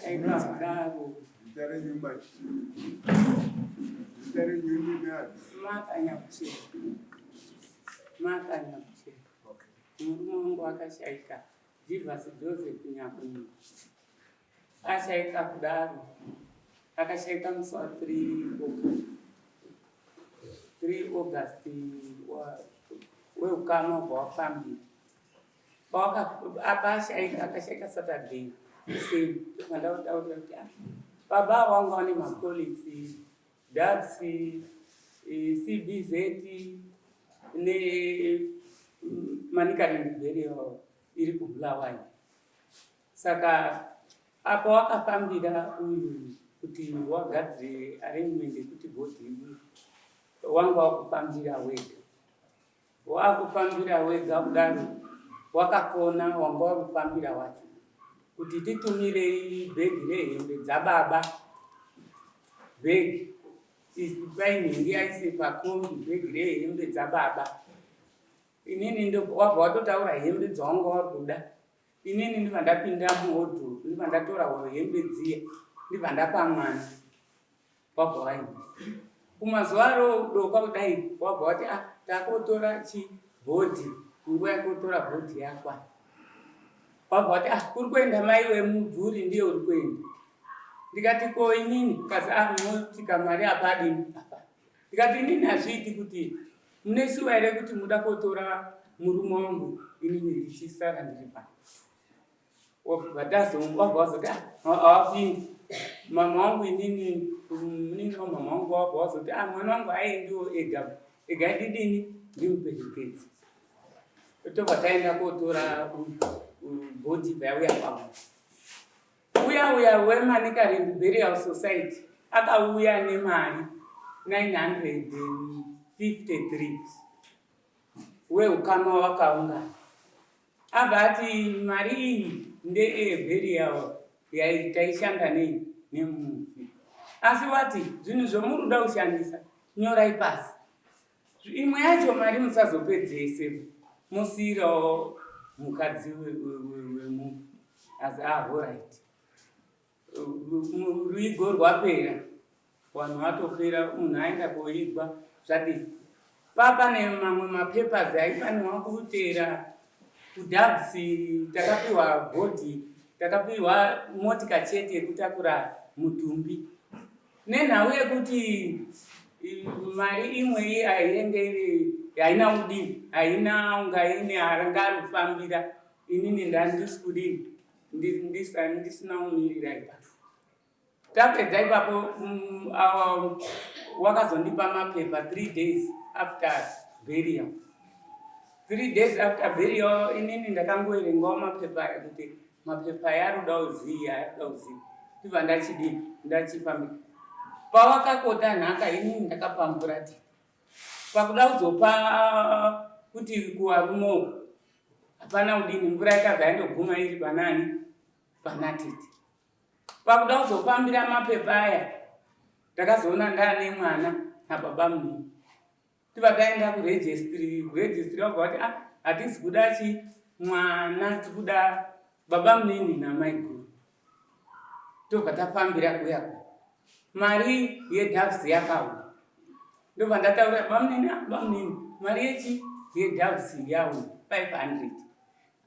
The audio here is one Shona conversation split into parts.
akashaika kudaro Ndare nyumba ndare nyumba nani makanyakuchera murume wangu akashaika Jivasi Joseph Nyakuni ashaika kudaro akashaika musi wa 3 August weukama hwawafambira apashaika akashaika Saturday mandautaurira kuti baba wangu ane mapolisi DAPS CBZ ne manikarindibherio iri kubulawayo. Saka apa wakafambira uyu kuti wagadzire arrangement kuti bhodhi wangu wakufambira wega kudaro wakakona wangu wakufambira wacho kuti titumire bhegi rehembe dzababa bhegi painhingi aisi pakombi bhegi rehembe dzababa inini ndo wabva watotaura hembe dzawanga wabuda inini ndibva ndapinda muhodho ndibva ndatora hembe dziya ndibva ndapa mwana wabva waini kumazuva rodoka kudai wabva wati takotora chibhodhi nguva yakotora bhodhi yakwa wabva wati kuri kuenda mai wemubvuri ndiye uri kuenda ndikati ko inini kasi motika mari apadini apa ndikati inini hazviiti kuti munesiwa here kuti muda kotora murume wangu inini richisara ndiri pano wabva wazoti hawapindi mama wangu inini munini wamama wangu wabva wazoti mwana wangu aendiwo ega didini ndimuperekedzi tobva taenda kotora bhodhi payauya pamwe uya wemanikarind burial society akauya nemari 953 weukama wakaungana abva ati mari iyi ndeburial taishanda nemufi asi wati zvinhu zvomuruda kushandisa nyorai pasi imwe yacho mari musazopedzese musiyirawo mukadzi wemufi asi alright ruigo rwapera vanhu vatopera munhu aenda koigwa zvadii papa nemamwe mapepers aifanirwa kutera kuDAPS takapiwa bhodhi takapiwa motika chete yekutakura mutumbi nenhau yekuti mari imwe iyi ainge iri haina udini haina unga ine harangarufambira inini ndandisi kudini ndisina umirira ipapo tapedza ipapo wakazondipa mapepa 3 days after burial 3 days after burial inini ndakangoerengawo mapepa kuti mapepa yaruda uziya ndibva ndachidini ndachifambira pawakakota nhaka inini ndakapambura ti pakuda kuzopa kuti kuwarumo hapana udini mvura yakabva yandoguma iri panani panatiti pakuda kuzofambira mapepa aya ndakazoona ndaane mwana nababa munini tibva taenda kuregistry wabva wati hatisi kuda mwana tikuda baba munini namai guru tobva tafambira kuyako mari yeDAPS yakauya ndobva ndataura baba munini mari yeDAPS yauya 500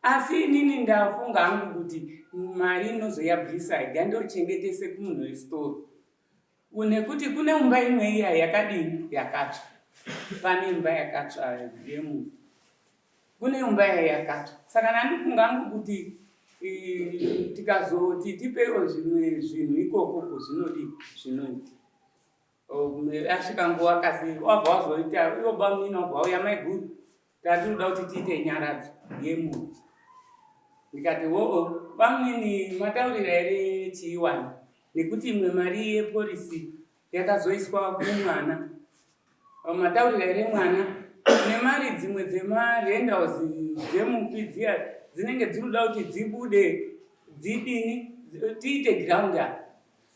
asi inini ndafunga hangu kuti mari inozoyabvisa igandochengetese kumunhu westori nekuti kune imba imwe iya yakadini yakatsva pane imba yakatsva yemunhu kune imba iya yakatsva saka nandifunga hangu kuti tikazoti tipewo zvimwe zvinhu ikoko kuzvinodii zvinoita asvika nguva kasi wabva wazoita iwo bamunini wabva wauya maiguru tatinoda kuti tiite nyaradzo yemunhu ndikati bamunini mataurira here chiiwani nekuti imwe mari yepolisi yakazoiswa kumwana mataurira here mwana nemari dzimwe dzemarendhouse dzemupi dziya dzinenge dzinoda kuti dzibude dzidini tiite ground up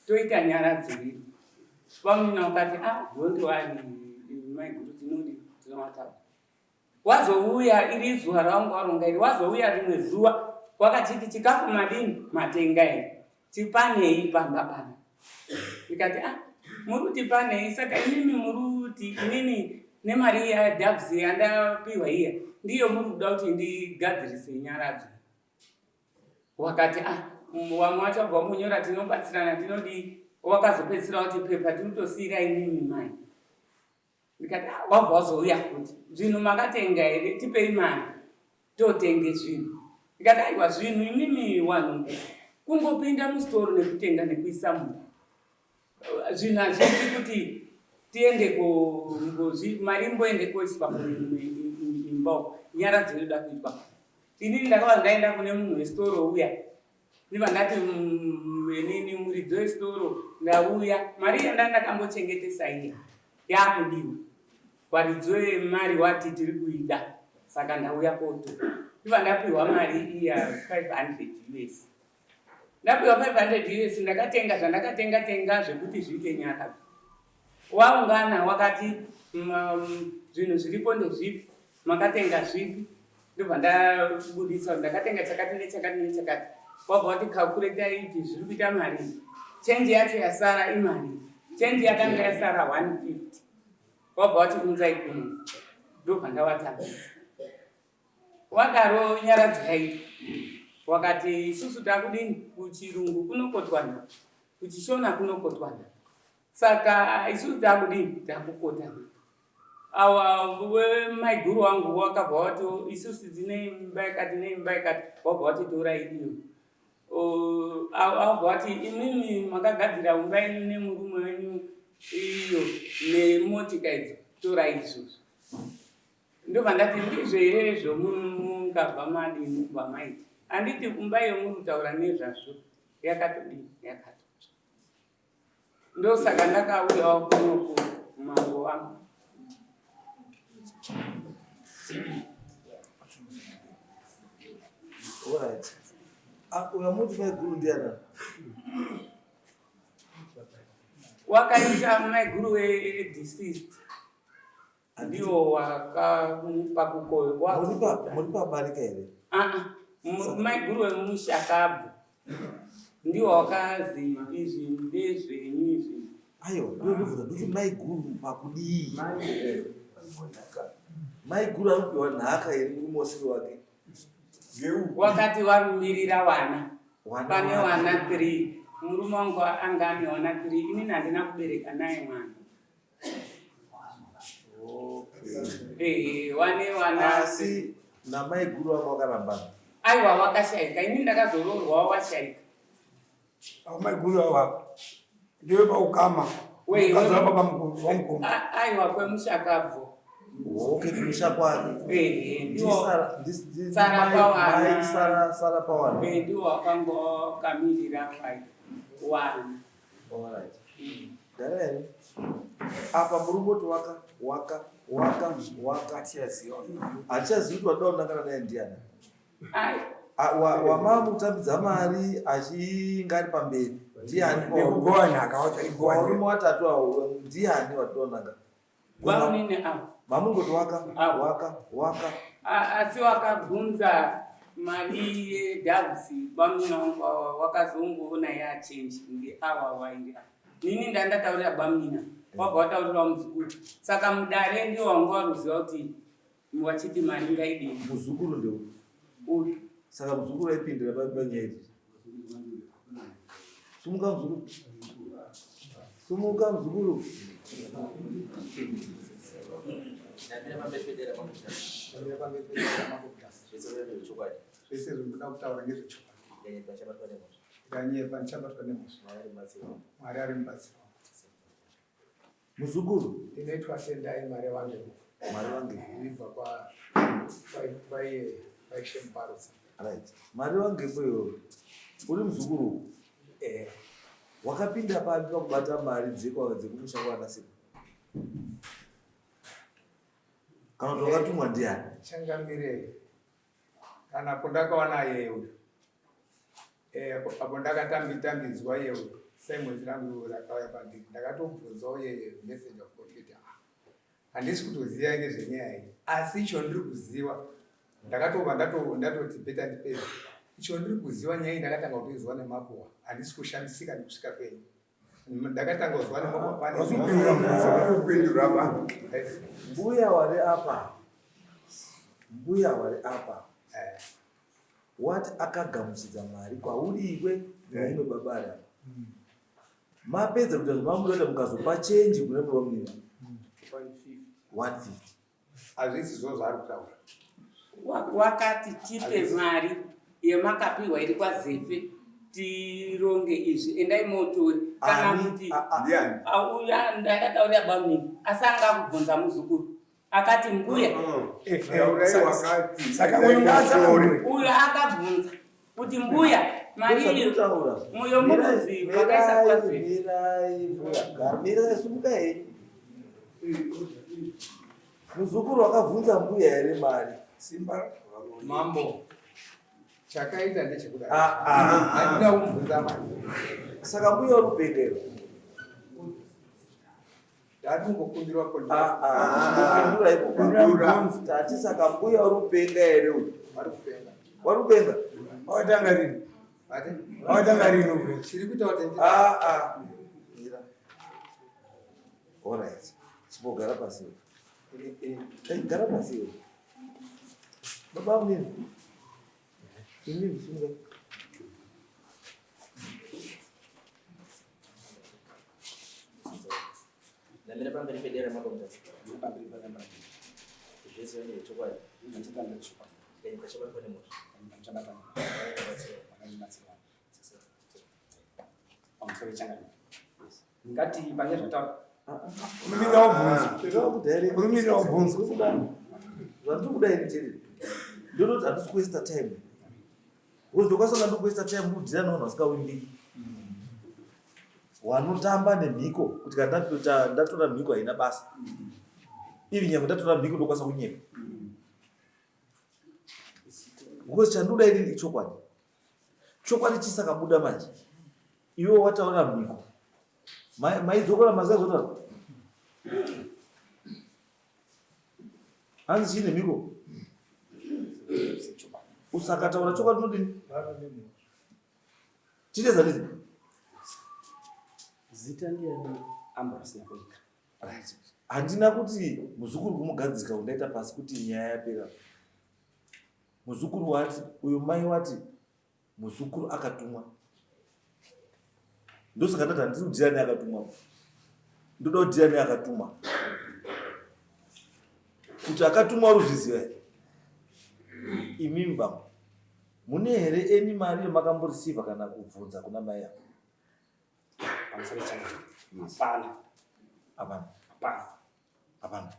toita nyaradzo iri bamunini wakati don't worry maiguru tinomataura wazouya iri zuva raunga waronga iri wazouya rimwe zuva wakachiti chikafu madini matenga iri tipanei pamba. Ndikati muri kutipanei, saka inini muri kuti inini nemari yaDoves yandapiwa iya ndiyo muri kuda kuti ndigadzirise nyaradzo. Wakati wamwe wacho wabva munyora tinobatsirana tinodi wakazopedzisira kuti pepa tinotosiyira inini mai. Ndikati wabva wazouya futi zvinhu makatenga here, tipei mari totenge zvinhu. Ndikati aiwa zvinhu inini wanhu kungopinda musitoro nekutenga nekuisa munhu. Zvinhu hazviti kuti tiende mari mboende koiswa imba nyara dzinoda kuitwa. Inini ndakava ndaenda kune munhu wesitoro uya ndiva ndati nini muridzi wesitoro ndauya mari yandakambochengetesa iya yakudiwa. Waridzi wemari wati tiri kuida saka ndauya kotora. Ndiva ndapiwa mari iya 500 US. Ndapiwa 500 US ndakatenga zvandakatenga zvekuti zviite nyara. Waungana wakati zvinhu zviripo ndezvipi, makatenga zvipi, ndibva ndabudisa ndakatenga chakati nechakati. Wabva wati calculate iti zviri kuita mari. Change yacho yasara imari. Change yakanga yasara 150. Wabva wati unzai kuno. Ndobva ndawatanga. Wadaro nyara dzikaita. Wakati isusu takudini kuchirungu kunokotwana. Kuchishona kunokotwana. Saka isusu takudini takukotana. Maiguru wangu wakabva wati isusu dzine imba yakati wabva wati tora idiyo. Wabva wati imimi makagadzira umba ino nemurume wenyu iyo nemotika idzo tora izvozvo. Ndobva ndati ndizvo here zvomungabva madini kubva maita. Handiti kumba yomuri kutaura nezvazvo yakatodini yakatotsva. Ndosaka ndakauyawo kunoku mango wangu. Alright. Uyamuti maiguru ndiana? Wakaita maiguru deceased. Ndiwo wakamupa kukoyo. Muri pabarika here? Maiguru wemushakabvu. Ndiwo wakazi izvi ndezvenyu izvi. Aiwa, ndokuti maiguru pakudii. Maiguru anopiwa nhaka here kumusiri wake. Wakati warumirira wana. Pane wana 3. Murume wangu anga ane wana 3. Inini handina kubereka naye mwana. Wane wana. Asi namaiguru wako wakarambana. Aiwa wakashaika. Inini ndakazororwa washaika. Maiguru awa ndiwe paukama. Ukazoramba pamukuru. Aiwa kwemushakabvu. Okay, kumisha kwake. Sara pawana. Ndiwo wakango kamirira wana. Alright. Dareni. Apa murumboti waka achiyazivi kuti wadawo ndakana naye ndiana. Wamamutambidza mari achingari pamberi. Ndiani varume watatu avo ndiani wadonanga? Vamunini avo. Mamungoti waka. Asi wakabvunza mari yeDoves bamuna wakazongoona yachange ngeawa waindia. Nini ndandataurira bamuna wabva wataurira muzukuru. Saka mudare ndiwo wanga waruziva kuti wachiti mari ngaidini. Muzukuru ndio uyu. Saka muzukuru aipindira panyaya idzi. Sumuka muzukuru. Muzukuru inaitwa Tendai mari wangu. Mari wangu Ilibva kwa Shemparus. Right. Mari wangu ipo uri muzukuru. Wakapinda papi pakubata mari dzekumusha kwanasipa? Kana kuti wakatumwa ndiani? Changamire kana kundakawana yeyo. Apo ndakatambidzwa yeyo. Simon rangu rakauya pandiri. Ndakatobvunzawo yeye message of God kuti handisi kutoziva ngezvenyaya iyi. Asi icho ndiri kuziva. Ndakatoti beta ndipedza. icho ndiri kuziva nyaya ndakatanga kutoiziva nemapuwa handisi kushamisika nekusvika kwenyu ndakatanga kuziva nemapuwa pane mbuya wari apa wati akagamuchidza mari kwauri iwe neimwe babari apa mapedza kuti mamunoenda mukazopa chenji kune muromira 150 hazvisi zvo zvaari kutaura wakati tipe mari yemakapiwa iri kwaZefe tironge izvi endai motori kana kuti auya ndakataurira bamini asi anga kubvunza muzukuru akati mbuya uyo akabvunza kuti mbuya mari iyo muyo munoziva vakaisa kwaZefe muzukuru wakabvunza mbuya here mari simba mambo chakaita ndechekudai handina kumubvunza mari saka mbuya urupendero ndatingokumbirwa tati saka mbuya urupenga here uyu warupenga watanga rini chiri kuita kuti alright chipogara pasi gara pasi baba mnini ini msunga Namira pamberi pedera makomda. Pamberi pedera. Jesu ni chokwa. Nachotanga chokwa. Ndio kachaba kwa nemo. Nachabata. Amsori changa. Ngati panye zvata. urumira wabvunza vantu kudai ndichiri ndinoti handisi kuwaste time because ndokasanga ndikuwaste time kudhira navanhu vasikawindi wanotamba nemhiko kuti kana ndatora mhiko haina basa ivi nyangwe ndatora mhiko ndokwanisa kunyepa because chandoda iri chokwadi chisakabuda manje iwe wataura mhiko maidzokora mazazotaura hanzi chine mhiko usakataura chokwadi unodini chiteza ndizi zita ndiani ambrose nakuika handina kuti muzukuru kumugadzika undaita pasi kuti nyaya yapera muzukuru wati uyo mai wati muzukuru akatumwa ndosaka ndati handisi kudhirani akatumwa ndoda kudhirani akatuma kuti akatumwa ruzviziva imimi bambo mune here eni mari yemakamborisivha kana kubvunza kuna mai yako pamusoro changa hapana hapana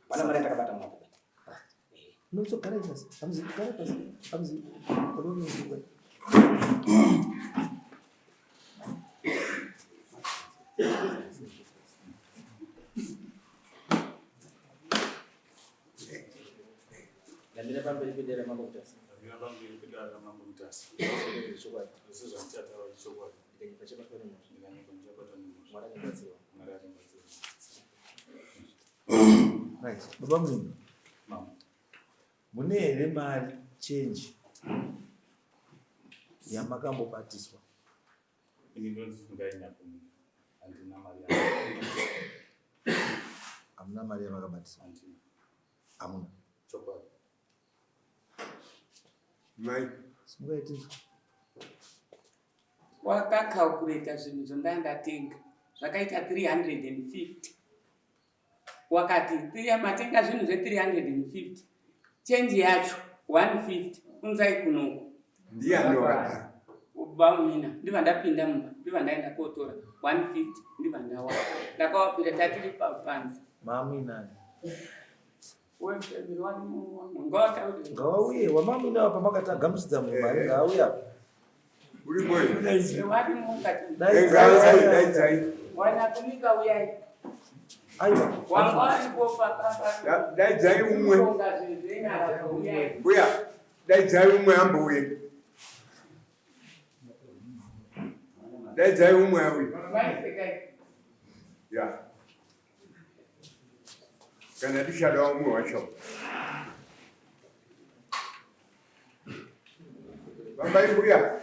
pana mari ndakabata mwapo unotsogara pasi hamzi gara pasi hamzi unonozuka Namira pamberi pedera mambo kutasa. Namira pamberi pedera mambo kutasa. Chokwadi. Zvisizvo ndichataura chokwadi. Ndikanyika chabata nemo. Ndikanyika chabata nemo. Mwari akanyatsiwa. Mwari akanyatsiwa. right baba munhu mune here mari change yamakambobatiswa ini ndozvingainyakumi handina mari hamuna mari yamakabatiswa hamuna chokwadi mai singaitizwa wakakalkuleta zvinhu zvondandatenga zvakaita 350 wakati matenga zvinhu zve350 chenji yacho 150 unzai kunoku ndianoa baumina ndiva ndapinda mumba ndiva ndaenda kotora 150 ndiva ndawa ndakawapira tatiri papanza mamwinani ngawauye wamamwina pamakati agamuchidza mumwe mari ngauya wanakunika uyai daidzai umwe uya daidzai umwe ambouye daidzai umwe auye ya kana ndichada umwe wacho Mbaimbuya.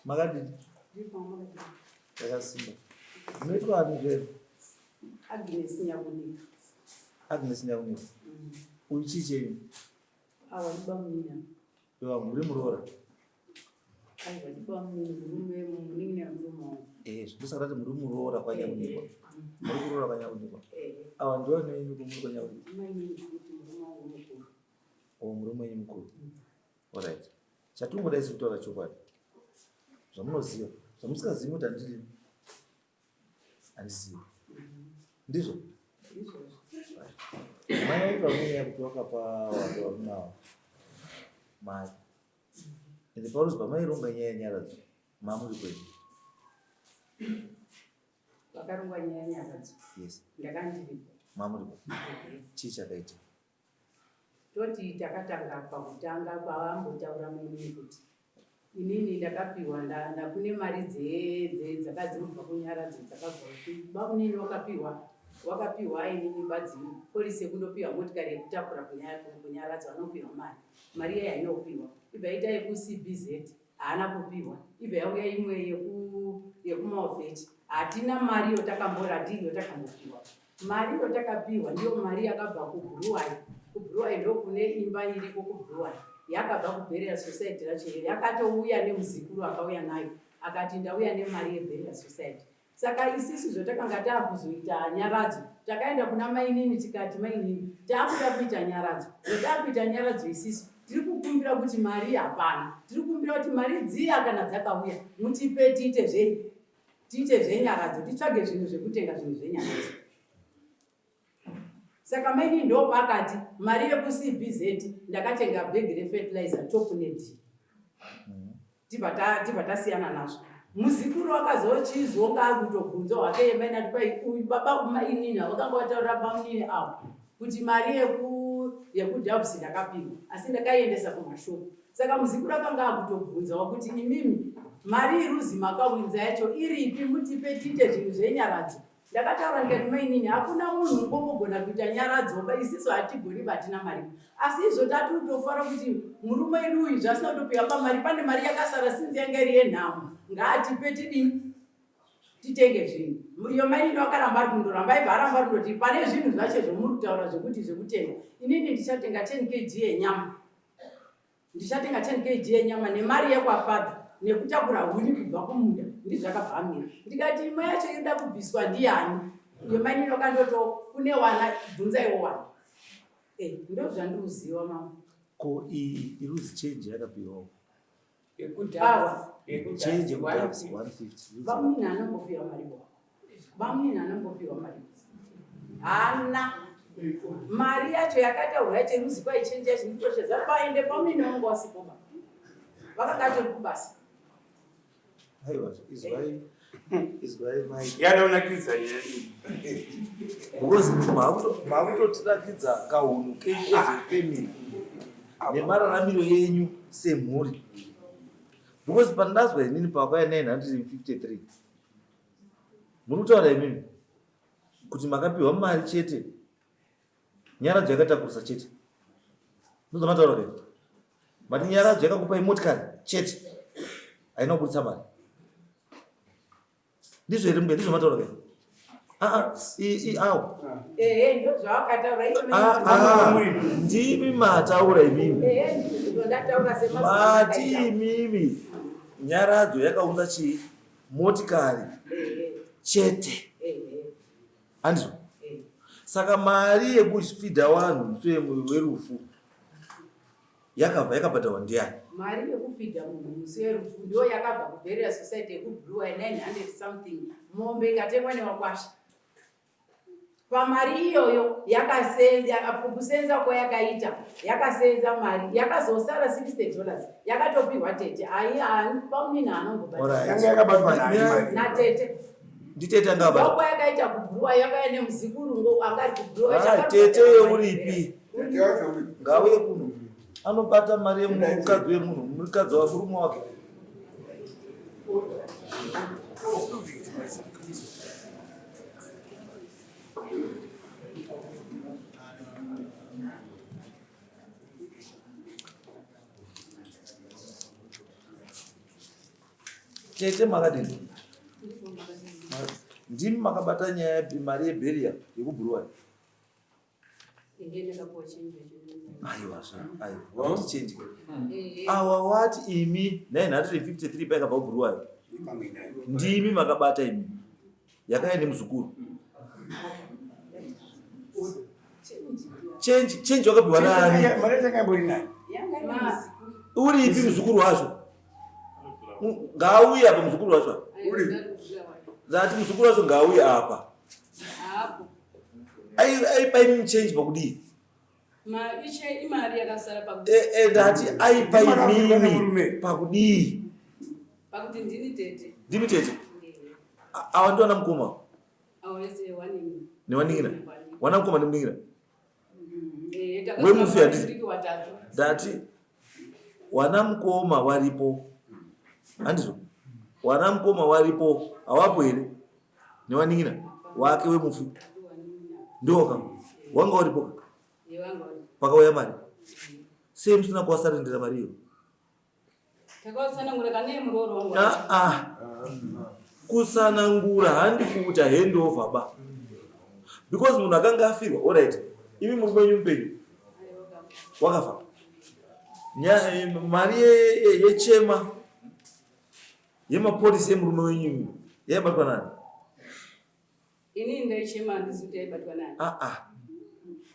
Makadini? Yakasimba. Unoitwa ani zvero? Agnes Nyakunika. Agnes Nyakunika. Uyu chii chenyu? Awa ndibamunina. Iwa muri muroora? Aiwa ndibamunina murume mumunini murume wangu. Ndosakati muri muroora kwaNyakunika. Muri kuroora kwaNyakunika. Awa ndiwo nenyu kumuri kwaNyakunika. Maini kuti murume wangu mukuru. Murume wenyu mukuru. Alright. Chatungoda isi kutaura chokwadi. Zvamunoziva. Zvamusingazivi kuti handiri. Handizivi. Ndizvo? Mai vaiti vamweya kuti wakapa wanda varunawo mari. Ende paunozi pamaironga nyaya yenyaradzo, mamuri kwenyu? Vakarongwa nyaya yenyaradzo. Yes. Ndakandiripo. Mamuri kwenyu? Chii chakaita? Toti takatanga pakutanga pavambotaura maini kuti inini ndakapiwa ndakune mari dzakadzimubva kunyaradzo dzakabva bamunini wakapiwa inini badzi polisi kundopiwa motikari yekutakura kunyaradzo anopiwa mari iya inopiwa ibva ita yekuCBZ haana kupiwa ibva yauya imwe yekumaofeti hatina mari yotakambora ndiri yotakambopiwa mari yotakapiwa ndiyo mari yakabva kubhuruwai ndokune imba iriko kubhuruwai yakabva kuburial society racho yakatouya nemuzukuru akauya nayo akati ndauya nemari yeburial society saka isisu zvotakanga taakuzoita nyaradzo takaenda kuna mainini tikati mainini taakuda kuita nyaradzo zvotakuita nyaradzo isisu tiri kukumbira kuti mari hapana tiri kukumbira kuti mari dziya kana dzakauya mutipe tiite zvenyaradzo titsvage zvinhu zvekutenga zvinhu zvenyaradzo. Saka maini ndo pakati mari yekuCBZ ndakatenga bhegi refertilizer top net. Tibata siyana nazvo. Muzikuru wakazochizonga akutobvunza wake yemena tipai uyu baba kumainini wakanga wataura pamunini apo kuti mari yekudhabhusi ndakapiwa asi ndakaiendesa kumashopu. Saka muzikuru akanga akutobvunza wakuti imimi mari iruzi makawinza yacho iripi mutipe tiite zvinhu zvenyaradzo. Ndakataura ndikati mainini hakuna munhu unombogona kuita nyaradzo isisu hatigoni batina mari asi izvo tatutofara kuti murume wedu uyu zvasina kutopiwa pamari pane mari yakasara sinzi yanga iri yenhamo ngaatipe tidini titenge zvinhu iyo mainini wakaramba ari kundoramba aibva aramba rindoti pane zvinhu zvacho zvomuri kutaura zvekuti zvekutenga inini ndichatenga 10 kg yenyama ndichatenga 10 kg yenyama nemari yekwafadza nekutakura huni kubva kumunda ndizvakabvamira ndikati imwe yacho inoda kubviswa ndiani yemainini wakandoto kune wana bvunzaiwo wana ndo zvandikuziva mama ko iruzi change yakapiwawo change yekudhabhusi 150 bamunini anombopiwa mari bamunini anombopiwa mari hana mari yacho yakataurwa yacho iruzi kwaichenja chinitoshedza paende pamunini wangu wasikoba vakakatori kubasa. Aiwa, izwai mai. Yadaunakidza yeye. Because makutotirakidza kahunu kenyu family. Nemararamiro yenyu semhuri. Because pandazwa inini pakwaya 953. Muri kutaura imimi kuti makapiwa mari chete. Nyaradzo yakatakurisa chete. Ndozvamataura kai? Mati nyaradzo yakakupai motikari chete. Haina kubudisa mari. Ndizvo here mberi ndizvo mataura kai? Awo. Ndo zvawakataura ndimi mataura imimi. Ndo ndataura mati imimi nyaradzo yakaunza chii? Motikari chete. Handizvo? Saka mari yekufidha vanhu muswe werufu yakabva yakabhadharwa ndiani? Mari yekufidha munhu musi werufu ndiyo yakabva kuburial society yekubhuruwai 900 something mombe ikatengwa newakwasha. Pamari iyoyo kusenza kwayakaita yakasenza mari yakazosara $60 yakatopiwa tete pamunini anombobhadhara yanga yakabatwa nani natete nditete angabata kwayakaita kubhuruwai yakaya nemuzikuru angari kubhuruwai tete uripi? Ngauye kuno. anobata mari yemukadzi wemunhu, mukadzi wake murume wake. Chete makadini ndimi makabata nyaya mari yebheria yekubhuruwai. Aiwa tichenje awa wati imi 953 paikabva kubhuruwai ndimi makabata imi yakaenda muzukuru. Change wakabhiwa nani? Uri ipi muzukuru wacho? Ngauye apa muzukuru wacho? Zati muzukuru wacho ngauye apa. Aipa imi change pakudii? Imari yakasara ndati aipa imimi pakudii? pakuti ndini tete. Ndimi tete? Awa ndiwana mukoma? Newaning'ina? Wana mukoma nemuning'ina? Wemufi handiti? Ndati wana mukoma waripo. Handizvo? Wana mukoma waripo awapo here? Newaning'ina? Wake wemufi? Ndoka? Wanga waripo? Pakauya mari? Sei musina kuwasarendera mariyo? Kusanangura handikuita handover ba. Because munhu akanga afirwa, alright. Imi muri kwenyu mupenyu wakafa. Mari yechema yemapolisi emurume wenyu yaibatwa nani? Ini ndaichema ndisuti yaibatwa nani?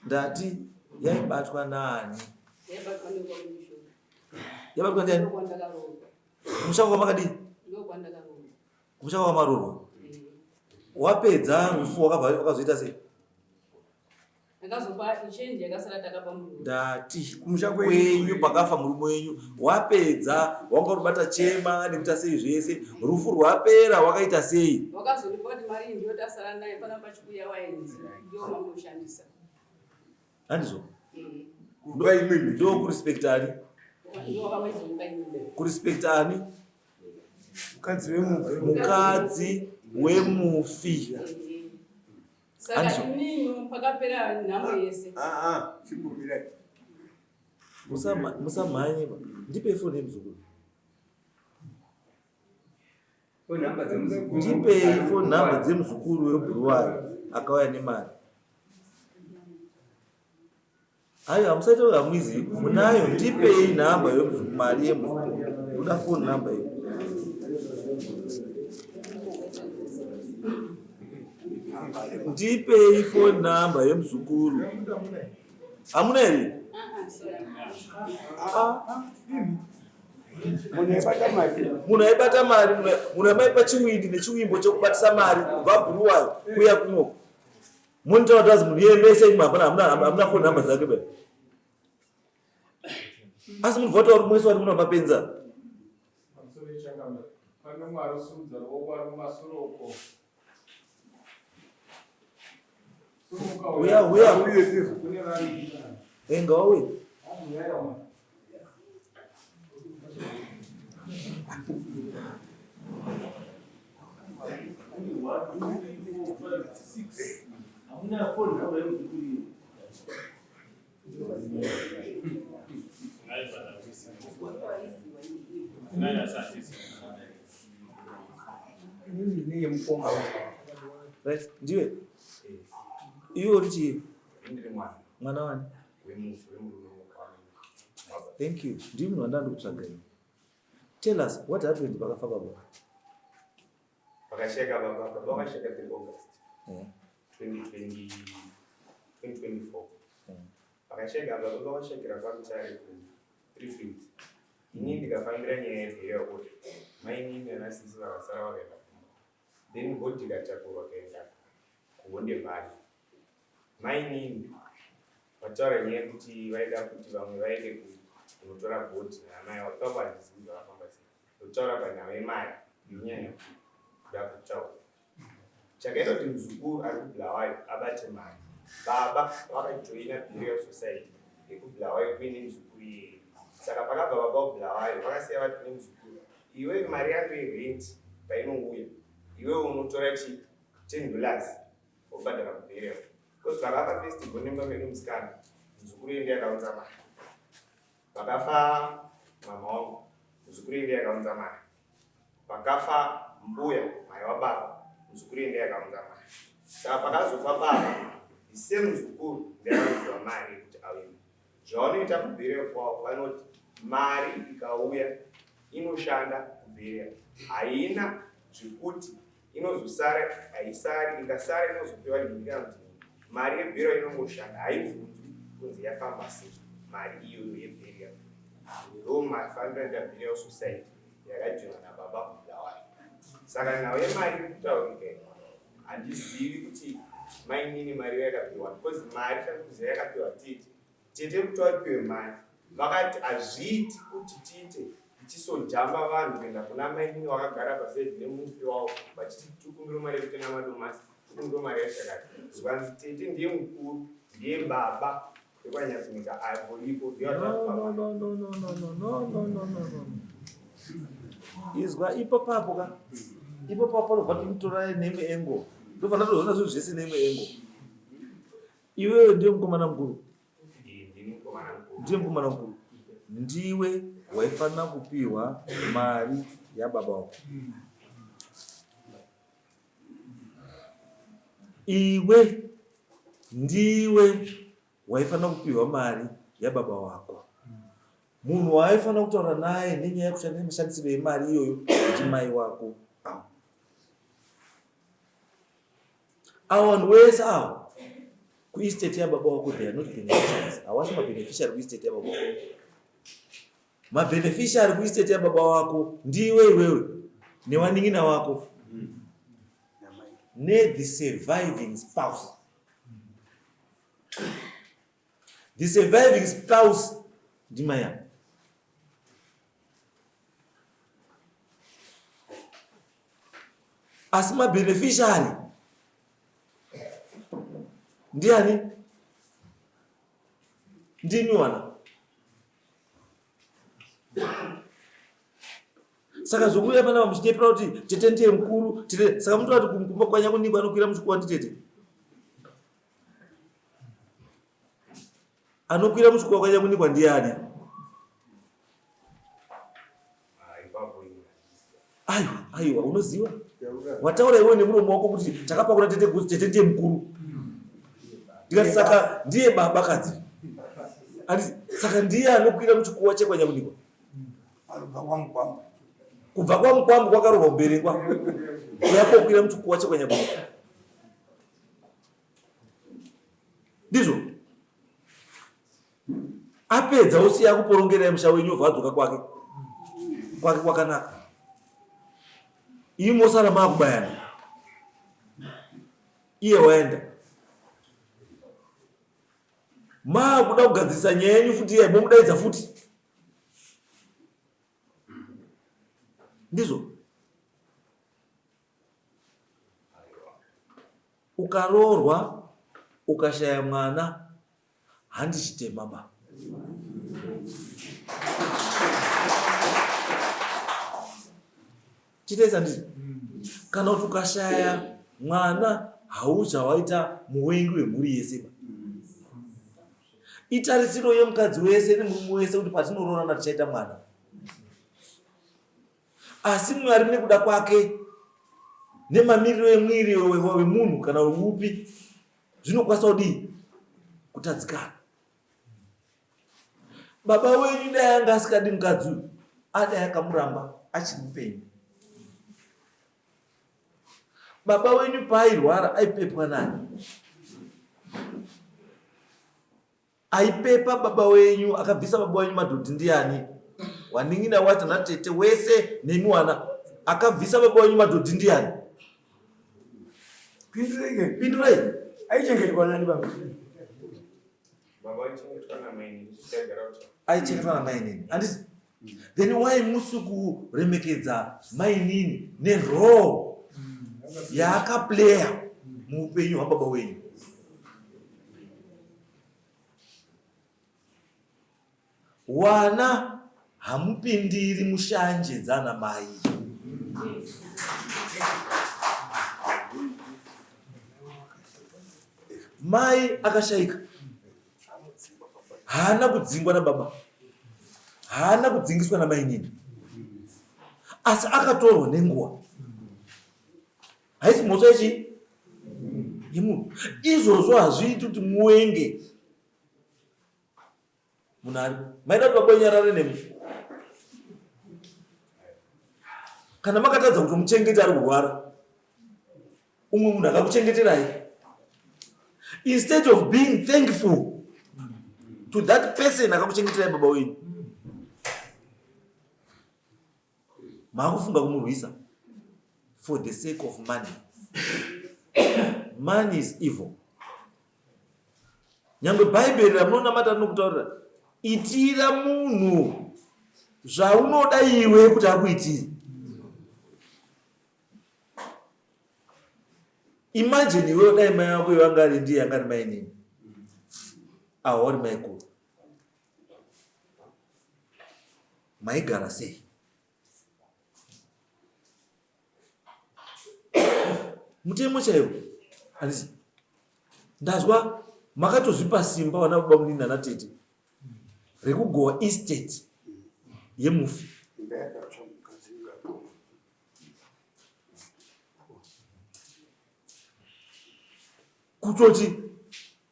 Ndati yaibatwa nani? Yaibatwa nekwamwisho. Yaibatwa ndiani? Mushaka kwamakadii? Mushaka kwamarorwa. Wapedza rufu wakazoita sei? Ndakazopa ichenji yakasara takapa munhu. Ndati kwenyu pakafa murume wenyu wapedza wanga urubata chema nekuita sei zvese rufu rwapera wakaita sei? Wakazoripoti mari ndiyo tasara naye pana pachikuya waenzi ndiyo mamushandisa. Handizvo? Ndo kurispekta ani? Kurispekta ani? Mukadzi wemufi. Saka inini pakapera nhamo yese. Musamhanye. Ndipe foni yemuzukuru. Ndipei foni nhamba dzemuzukuru webhuruwai akauya nemari. Aiwa hamusaita kuti hamwizi munayo. Ndipei nhamba mari yemuzukuru. Uda foni nhamba iyo. Ndipei foni nhamba yemuzukuru. Hamuna here? Munhu aibata mari, munhu amaipa chiwindi nechiwimbo chekubatisa mari kubva bhuruwai kuya kunoko. Munitaura kuti munhu yemese imi hamuna foni nhamba dzake bai. Asi munhu vhota uri mwese wari muno mapenza. Uya enga wauye. Right, ndiwe? Iyo uri chii? Mwana wani? Thank you. Ndimi munhu wandanda kutsvaga ini. Tell us what happened pakafa baba. Pakasheka baba, wakasheka 3 August 2024. Pakasheka baba, wakashekera pamutare ku 3 fields. Ini ndikafambira nyaya yebhera kuti maini nanasisi vakasara vakaenda kumba. Then bodi ikatakurwa kaenda kuonde mbali. Maini vataura nyaya yekuti vaida kuti vamwe vaende kunotora bhodhi namai vakapa handisizi vakafamba sei. Kutaura panyaya yemari yonyanya kuda kutaura. Chakaita kuti muzukuru ari kuBulawayo abate mari. Baba vakajoina Burial Society yekuBulawayo kuine muzukuru iyeye. wayo vakasiya vati nemuzukuru, iwe mari yako yerent painouya iwe unotora $10 wobhadhara kubherial. Because vakafa festival nemba medu musikana, muzukuru endi yakaunza mari. Vakafa mama wangu, muzukuru endi yakaunza mari. Vakafa mbuya mai wababa, muzukuru endi yakaunza mari. Saka pakazofa baba, ise muzukuru ndiyakaunzwa mari kuti auye. Zvaunoita kubherial kwavo vanoti mari ikauya inoshanda kubherial, haina zvekuti inozosara haisari, ikasara inozopewa ndikana kuti mari yebherial inongoshanda, haibvunzwi kunzi yafamba sei mari iyoyo yebherial. Ndo mafambiro ebherial society yakajoinwa nababa kuBulawayo. Saka nhau yemari kutaurika handizivi kuti mainini mari yakapiwa, because mari tanikuziva yakapiwa tete kuti wapiwe mari vakati hazviiti kuti tiite tichisojamba vanhu kuenda kuna mainini wakagara pasedi nemufi wavo vachiti tikumbiro mari yekuti namadomasi tikumbiro mari yachakati. Zvanzi tete ndiye mukuru, ndiye baba ekwanyatsinyika aripo izwa ipapapo ka ipapapo robva tinotora nemwe engo ndofanira kuzoona zvinhu zvese nemwe engo. Iwewe ndiye mukomana mukuru, ndiye mukomana mukuru, ndiwe waifanira kupiwa mari yababa wako. Iwe ndiwe waifanira kupiwa mari yababa wako. Munhu waifanira kutaura naye nenyaya yekushandisa mashandisiro emari iyoyo ndimai wako. Avo vanhu vese avo kuestate yababa wako they are not beneficiaries. Havasi mabeneficiary kuestate yababa wako. Mabeneficiary kuestate yababa wako ndiwe iwewe newaning'ina wako the surviving spouse. The surviving spouse ndimai yako. Asi mabeneficiary ndiani? Ndinyuwana. Saka zvokuya pana muchitepera kuti tete ndiye mukuru, tete saka mtu ati kumba kwanya kunikwa anokwira muchikuwa ndi tete. Anokwira muchikuwa kwanya kunikwa ndiani? Aiwa unoziva? Wataura iwe nemuromo wako kuti takapakura tete kuti tete ndiye mukuru. Ndikati saka ndiye baba kadzi. Saka ndiye anokwira muchikuwa chekwanya kunikwa. Kubva kwamukwambu kwakarova kuberengwa kuyakokwira muchikuwa chekwanya kunikwa. Ndizvo apedza usiya kuporongerai musha wenyu obva adzoka kwake kwakanaka. Imi mosara maakubayana, iye waenda maakuda kugadzirisa nyaya yenyu futi iye momudaidza futi. Ndizvo ukaroorwa ukashaya mwana handichitema ba. Chitesa ndizvo kana kuti ukashaya mwana hauchawaita muwengi wemhuri yese ba. Itarisiro yemukadzi wese nemurume wese kuti patinoroorana tichaita mwana. Asi Mwari nekuda kwake nemamiriro emwiri wemunhu kana weupi zvinokwanisa kudii kutadzikana. Baba wenyu dai anga asikadi mukadzi uyu adai akamuramba achiri mupenyu. Baba wenyu paairwara aipepwa nani? Aipepa baba wenyu akabvisa baba wenyu madhodhi ndiani? Waning'ina wati natete wese nemwana akabvisa baba wenyu madhodhi ndiani? Pindurei. Aichengetwa nani baba? Baba aichengetwa namainini. Aichengetwa namainini. Andisi? Then why musu kuremekedza mainini nerole yaakaplaya muupenyu hwababa wenyu? Wana hamupindiri mushanje dzana mai. Mai akashaika haana kudzingwa nababa, haana kudzingiswa namai nini, asi akatorwa nenguva. Haisi mhosva yemunhu. Izvozvo hazviiti kuti muwenge munhu ari maida kuti babonyarare nemi. Kana makatadza kuti muchengeti ari kurwara, umwe munhu akakuchengeterai, instead of being thankful to that person akakuchengeterai baba wenyu, maakufunga kumurwisa for the sake of money. Money is evil. Nyangwe Bhaibheri ramunonamata rinokutaurira, itira munhu zvaunoda iwe kuti akuitire. Imagine iwe dai mai yako iwe angari ndiye angari mai nini, awari mai kuru, maigara sei? Mutemo chaiwo handisi ndazwa makatozvipa simba wana baba munini nana tete rekugowa estate yemufi. Kutoti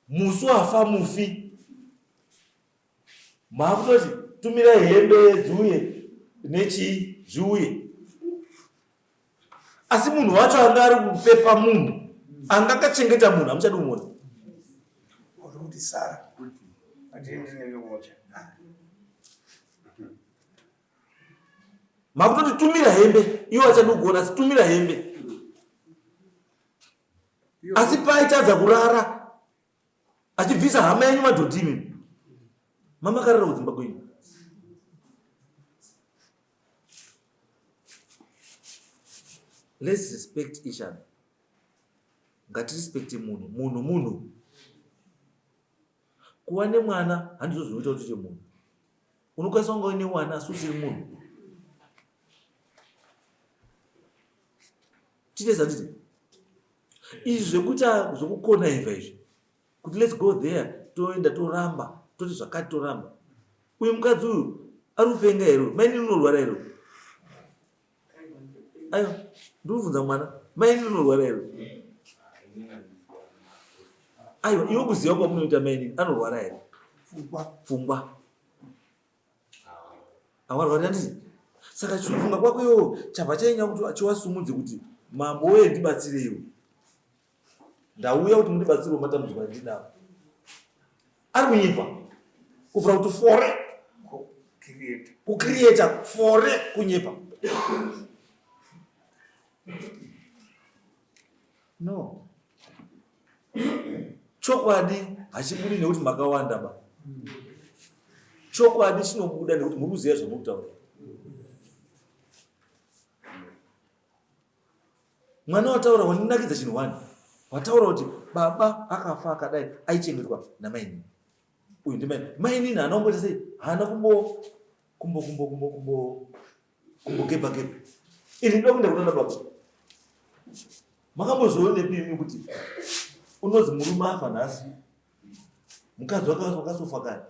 musi wafa mufi, maakutoti tumira hembe dziuye nechi zviuye. Asi munhu wacho anga ari kupepa munhu, anga akachengeta munhu, hamuchadi kumuona. Kuti Sara atende neyomocha. Makutoti tumira hembe, iwo achadi kuona asi tumira hembe. Asi paitadza kurara, achibvisa hama yenyu madhodhimi, mama akarara kudzimba kwenyu. Let's respect each other. Ngatirespecte munhu. Kuva nemwana handizvo zvinoita kuti uite munhu. Unokwanisa kunga uine mwana asi usiri munhu. Chitesa titi izvi zvekuita zvokukona imva izvi kuti let's go there, toenda toramba, toti zvakati toramba. Uyu mukadzi uyu ari kupenga here? Maini unorwara here? Aiwa, ndikubvunza mwana, maini unorwara here? Aiwa, iwe kuziva kwamunoita maini anorwara here? Pfungwa. Awarwara ndii? Saka chifunga kwako iwo chabva chainya kuti achiwasumudze kuti mambo weye ndibatsireiwo. Ndauya kuti mundibatsirewo matambudziko andinawo. Ari kuipa kufura kuti fore kucreata fore kunyepa. No. Chokwadi hachibudi nekuti makawanda ba. Chokwadi chinobuda nekuti muri kuziva zvamurikutaura. Mwana wataura wandinakidza chinhu wani. Wataura kuti baba akafa akadai aichengetwa namaini. Uyu ndimaini. Maini haanaomboita sei? Haana kumbokeba. Ini ndoda kuenda kunana baba. Makambozvionepi imi kuti unozi murume afa nhasi, mukadzi wakasofa kare,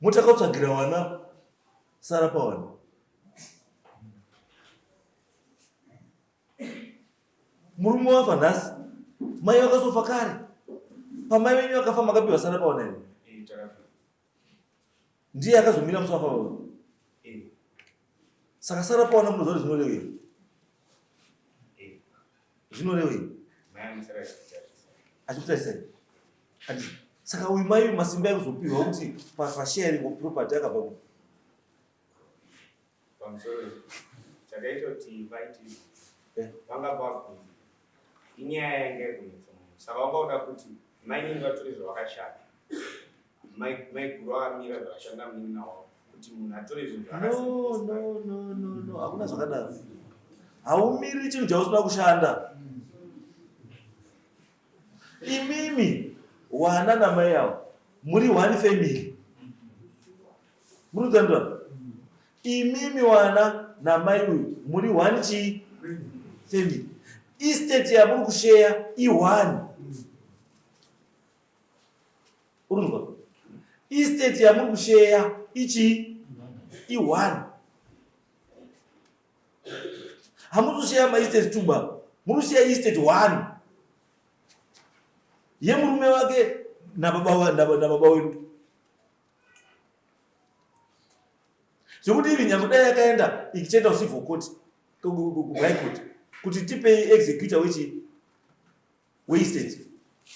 mutakautsvagira wana Sara pawana. Murume wafa nhasi, mai wakasofa kare, pamai wenyu akafa makapiwa Sara pawana here? Ndiye akazomira musi wafa pawana. Saka Sara pawana munoziva zvinorevei? Zvinorevei? Achikutarisai. Saka uyu mai masimba ekuzopiwa kuti pasharing of property akabva ku. Pamusoro chakaita kuti vaiti vanga pabvunza inyaya yange kunetsa munhu. Saka vangaoda kuti mai vatore zvavakashanda. Mai guru akamira zvakashanda munini wavo kuti munhu atore zvinhu zvakasiyana. No, hakuna zvakadaro. Haumiri chinhu chausina kushanda. Imimi wana namai avo muri one family. Muruzandwa. Imimi wana na mai uyu muri one chi family. Estate ya muri kushare i1. Uruzwa. Estate ya muri kushare ichi i1. Hamuzu share ma estate tuba. Muri share estate 1. Ye murume wake na baba wetu. Zvokuti iri nyamuda yakaenda ikichenda usivo court high court kuti tipe executor we estate.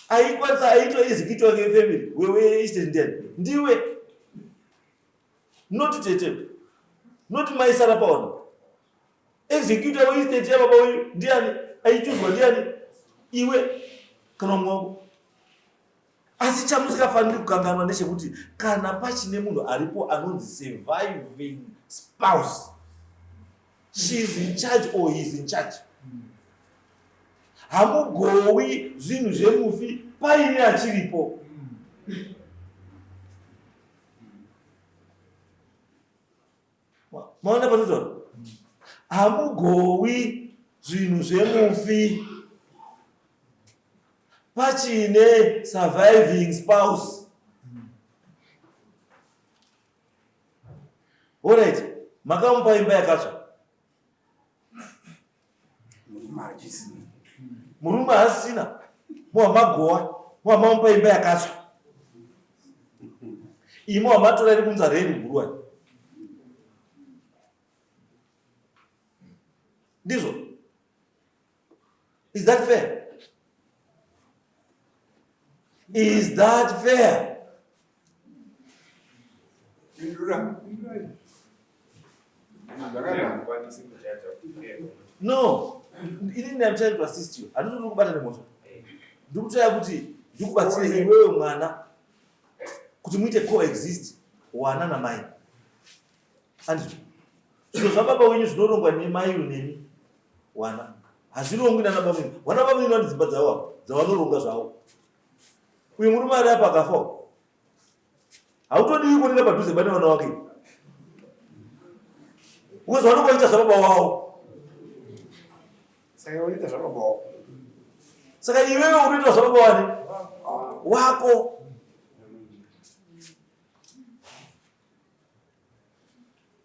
Aikwanisa aitwa executor wake family we estate ndiwe. Not tete. Not my sarapona. Executor we estate ya baba wetu ndiani aichuzwa ndiani iwe kana mwangu. Asi chamusikafaniri kukanganwa ndechekuti kana pachine munhu aripo anonzi surviving spouse, she is in charge or he is in charge. Hamugowi zvinhu zvemufi paine achiripo. Maona panotaura hamugowi zvinhu zvemufi pachine surviving spouse. Alright, makamupa imba yakatsva. Murume hasina. Muhamagowa. Muhamamupa imba yakatsva. Imo hamatora iri kunza reni guruwa. Ndizvo. Is that fair? Is that fair? No. Inini I'm trying to assist you. I don't know kubata nemoto. Ndikutaya kuti ndikubatsire iwewe mwana kuti muite coexist wana na mai. Andizvo. Zviro zvababa wenyu zvinorongwa nemai nemi wana. Hazvirongwi nana baba wenyu. Wana baba wenyu vanodzimba dzavo dzavanoronga zvavo. Uyu murume ari apa akafa. Hautodiwi kuonera padhuze bane wana wake. Uye zvanongoita zvababa wavo. Saka unoita zvababa wako. Saka iwewe unoita zvababa wani? Wako.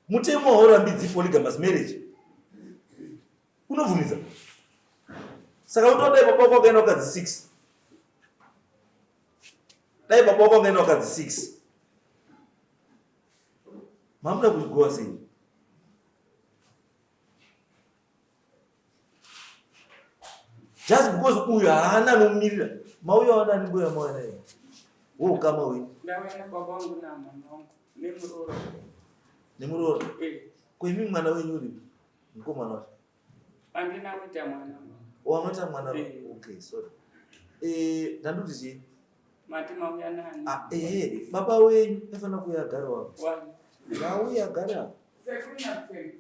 Mutemo haurambidzi polygamous marriage. Unovhunidza. Saka utodai baba wako akaenda wakadzi 6. Dai baba wako akaenda wakadzi 6. Mamuda kugowa sei? Just because uyu haana nomumirira. Mauya wana ni boya mwana yeye. Wewe kama wewe. Ndawena baba wangu na mama wangu. Nemuroro. Nemuroro. Kwa mimi mwana wenyu uri. Ngoma nacho. Andina kuita mwana. Wamata mwana. Okay, sorry. Ndanduti chi? Mati mauya nani? Baba wenyu afana kuyagara wako. Wani. Ngauya gara. Sekuna peni.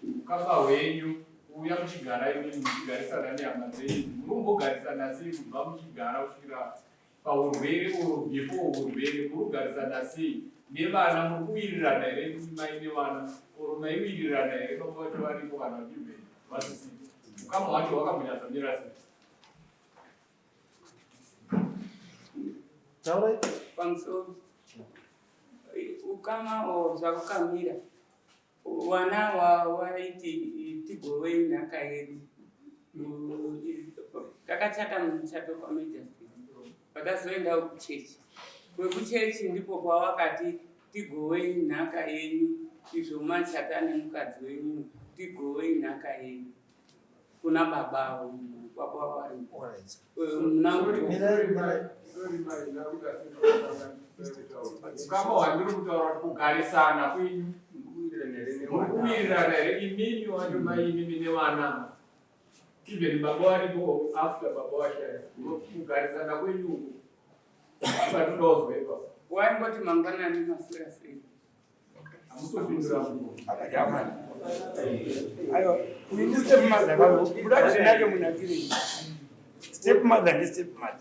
Ukama wenyu uya muchigara imwe muchigarisana nehama dzenyu munombogarisana sei kubva muchigara kusvikira paurwere before urwere murugarisana sei nevana muri kuwirirana here mai nevana oro maiwirirana here baba vacho varipo kana vachibve vasisi ukama wacho wakambonyatsamira sei? Taurai pamusoro ukama zvakukamira wana waiti tigowei nhaka yedu takachata muchato pamajesty pakazoendawo kuchechi kwekuchechi ndipo kwawakati tigowei nhaka yenyu izvo machata nemukadzi wenyu tigowei nhaka yenyu kuna baba wari ukama wandiri kutaura kugarisana kwenyu mukuwirirana here imimi wacho maimimi nevana even baba varipo after baba washaya kugarisana kwenyu ukatodozwepa waingoti mangwanani maswera sei Hamutopindura akajafana ayo ini step mother kwa production yake mnakiri step mother ni step mother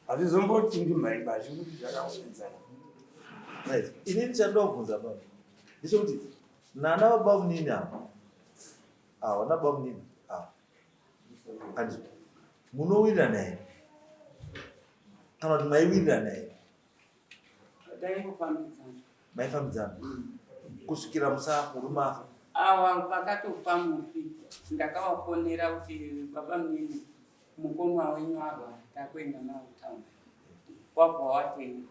azizombothi ndimai bashi kuti zvakaenzana Nice. Inini chandobvunza baba ndechekuti nana baba munini apa wana baba munini apa andi munowirirana here kana kuti maiwirirana here taingofambidzana maifambidzana kusvikira musakuru mafa awa pakatofa mufi ndakavafonera kuti baba munini mukomwa wenyu arwara takuenda nawo town wabva watenga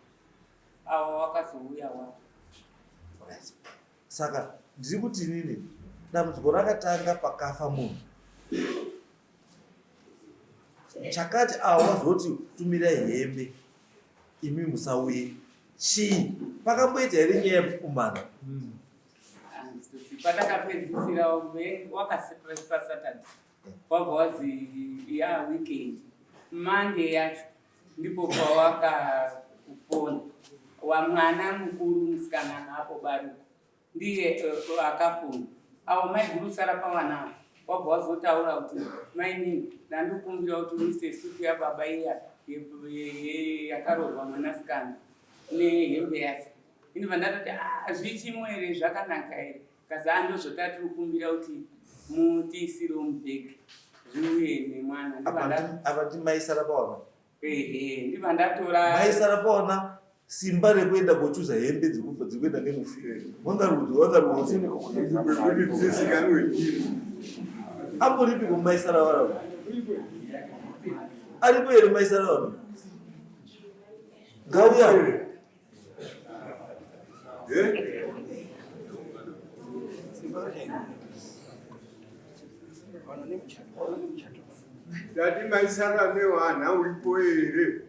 ava wakazouya wa saka ndiri kuti inini dambudziko rakatanga pakafa munhu chakati wazoti tumirai hembe imi musauye chii pakamboita here nyaya yekukumana patakapedzisira wakasaturday wabva wazi weekend Monday yacho ndipo pawakafona wamwana mukuru musikana napo baruko ndiye akafona avo maigurusara pawana wabva wazotaura kuti mainini ndandikumbira kuti uise sutu yababa iya yakarorwa mwanasikana nehembe yacho inobva ndatoti zvichimwe here zvakanaka here kazi andozvotati kukumbira kuti mutiisiro mubhegi zviuye nemwana apa timaisara pawana ndibva ndatora maisara pawana simba rekuenda kochuza hembe dzekuenda nemufi amboripi kumaisara wara aripo here maisara wara ngauya Dadi maisara newana ulipo here.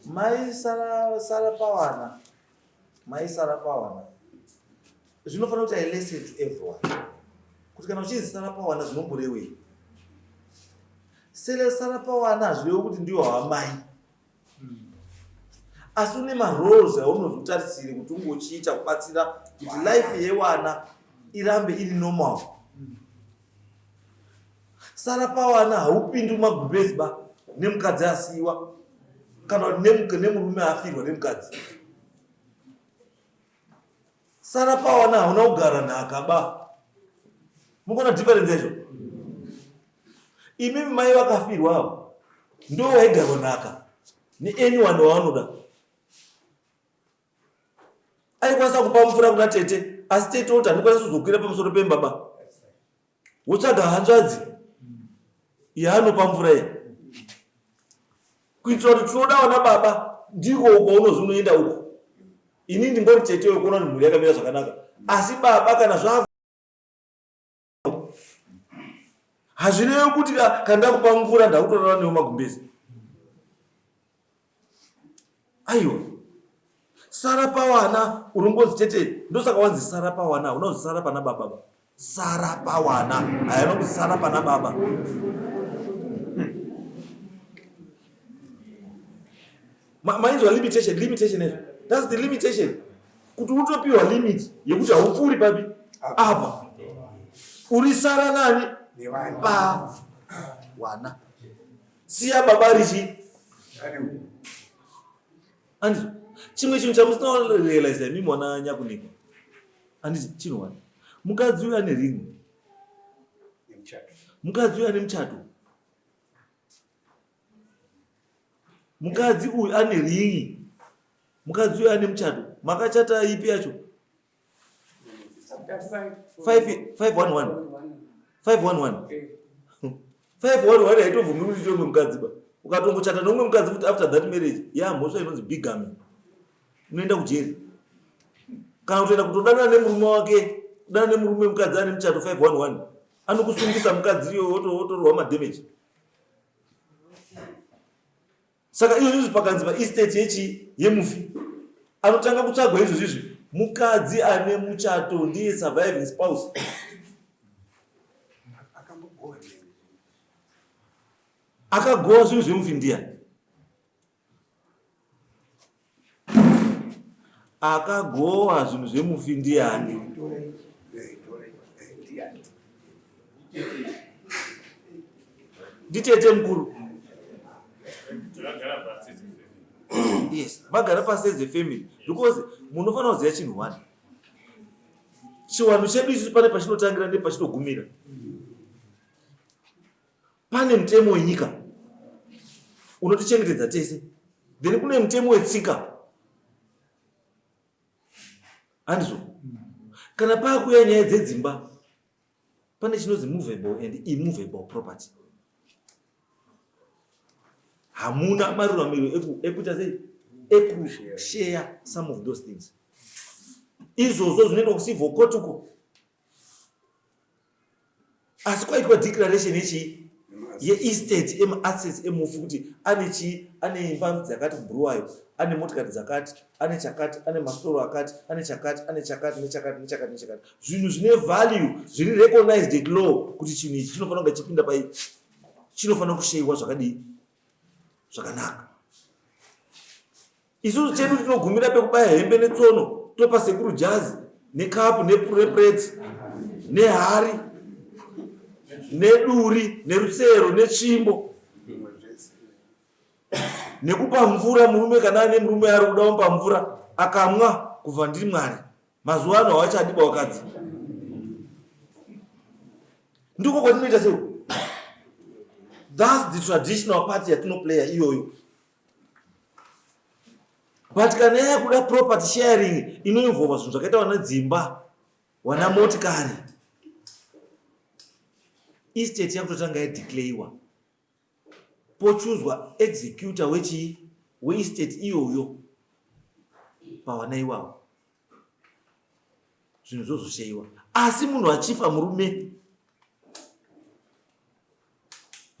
maisara pawana zvinofanira kuti I listen to everyone kuti kana uchinzi sara pawana zvinomborewei sele sara pawana hazvirevo kuti ndiwo hawamai asi une maroles aunozotarisire kuti ungochiita kubatsira kuti life yewana irambe iri normal. Sara pawana haupindi mumagrumbezi ba nemukadzi asiiwa kana nemurume afirwa nemukadzi. Sara pawana hauna kugara nhaka ba. Mukona difference yacho? Imi mai vakafirwa avo ndo waigara nhaka anyone waanoda. Aikwanisa kupa mvura kuna tete asi tete oti handikwanisa kuzokwira pamusoro pembaba. Wotsvaga hanzvadzi yaanopa mvura iyi kuitira kuti tinoda wana baba ndiko kwaunozi unoenda uko. Ini ndingori tete wekuona kuti mhuri yakamira zvakanaka asi baba kana zvavo hazvirevi kuti kana ndakupa mvura ndakutorara newo magumbezi. Aiwa Sara pawana urongozi tete ndosaka wanzi Sara pawana unozi Sara pana baba. Sara pawana hayanonzi Sara pana baba. Mainzwa limitation ezvo. That's the limitation. Kuti utopiwa limit yekuti haupfuuri papi apa. Uri Sara nani? Pa wana. Siya baba richi. Andizvo. Chimwe chinhu chamusina realize mimi mwana nyakunika. Andizvo chinhu mukadzi uyu ane ringi. Mukadzi uyu ane muchato. Mukadzi uyu ane ringi. Mukadzi uyu ane muchato. Makachata ipi yacho? 511. 511. 511 haitobvumi kuti tomwe mukadzi ba. Ukatongochata nomwe mukadzi kuti after that marriage mhosva inonzi bigamy. Unoenda kujeri. Kana kutoenda kutodana nemurume wake, kudana nemurume mukadzi ane muchato 511. Anokusungisa mukadzi iyo wotorwa madamage. Saka izvozvo pakanzi estate yechi yemufi. Anotanga kutsvagwa izvozvo mukadzi ane muchato ndiye surviving spouse. Akagowa zvinhu zvemufi ndiani? Akagowa zvinhu zvemufi ndiani? Nditete mukuru. Yes, vagara pasi as a family because munofanira kuziva chinhu 1. Chiwanhu chedu isu pane pachinotangira nepachinogumira. Pane mutemo wenyika unotichengetedza tese, then kune mutemo wetsika. Handizvo? Kana pakuya nyaya dzedzimba, pane chinonzi movable and immovable property. Hamuna maruramiro ekuita sei? Ekushare some of those things. Izvozvo zvinoenda kucivil court uko. Asi kwaitwa declaration ye-estate ema-assets emufi kuti ane imba dzakati kubhuruwayo, ane motikari dzakati, ane chakati, ane masitoro akati, ane chakati, ane chakati, nechakati, nechakati, nechakati. Zvinhu zvine value, zviri recognized at law kuti chinhu ichi chinofanira kunge chipinda pai, chinofanira kushayiwa zvakadii? Zvakanaka. Isusu chedu tinogumira pekubaya hembe netsono, topa sekuru jazi, nekapu, nepurepureti, nehari, neduri, nerusero, netsvimbo. Nekupa mvura murume kana ane murume ari kuda kumupa mvura, akamwa kubva ndiri Mwari. Mazuva ano havachadiba wakadzi. Ndiko kwatinoita sei? That's the traditional part yatinoplaya iyoyo. But kana yakuda property sharing inoinvolva zvinhu zvakaita wana dzimba, wana motikari, estate yakutotanga yadeclarewa, pochuzwa executor weestate iyoyo pawana iwawo, zvinhu zvozoshayiwa. Asi munhu achifa murume,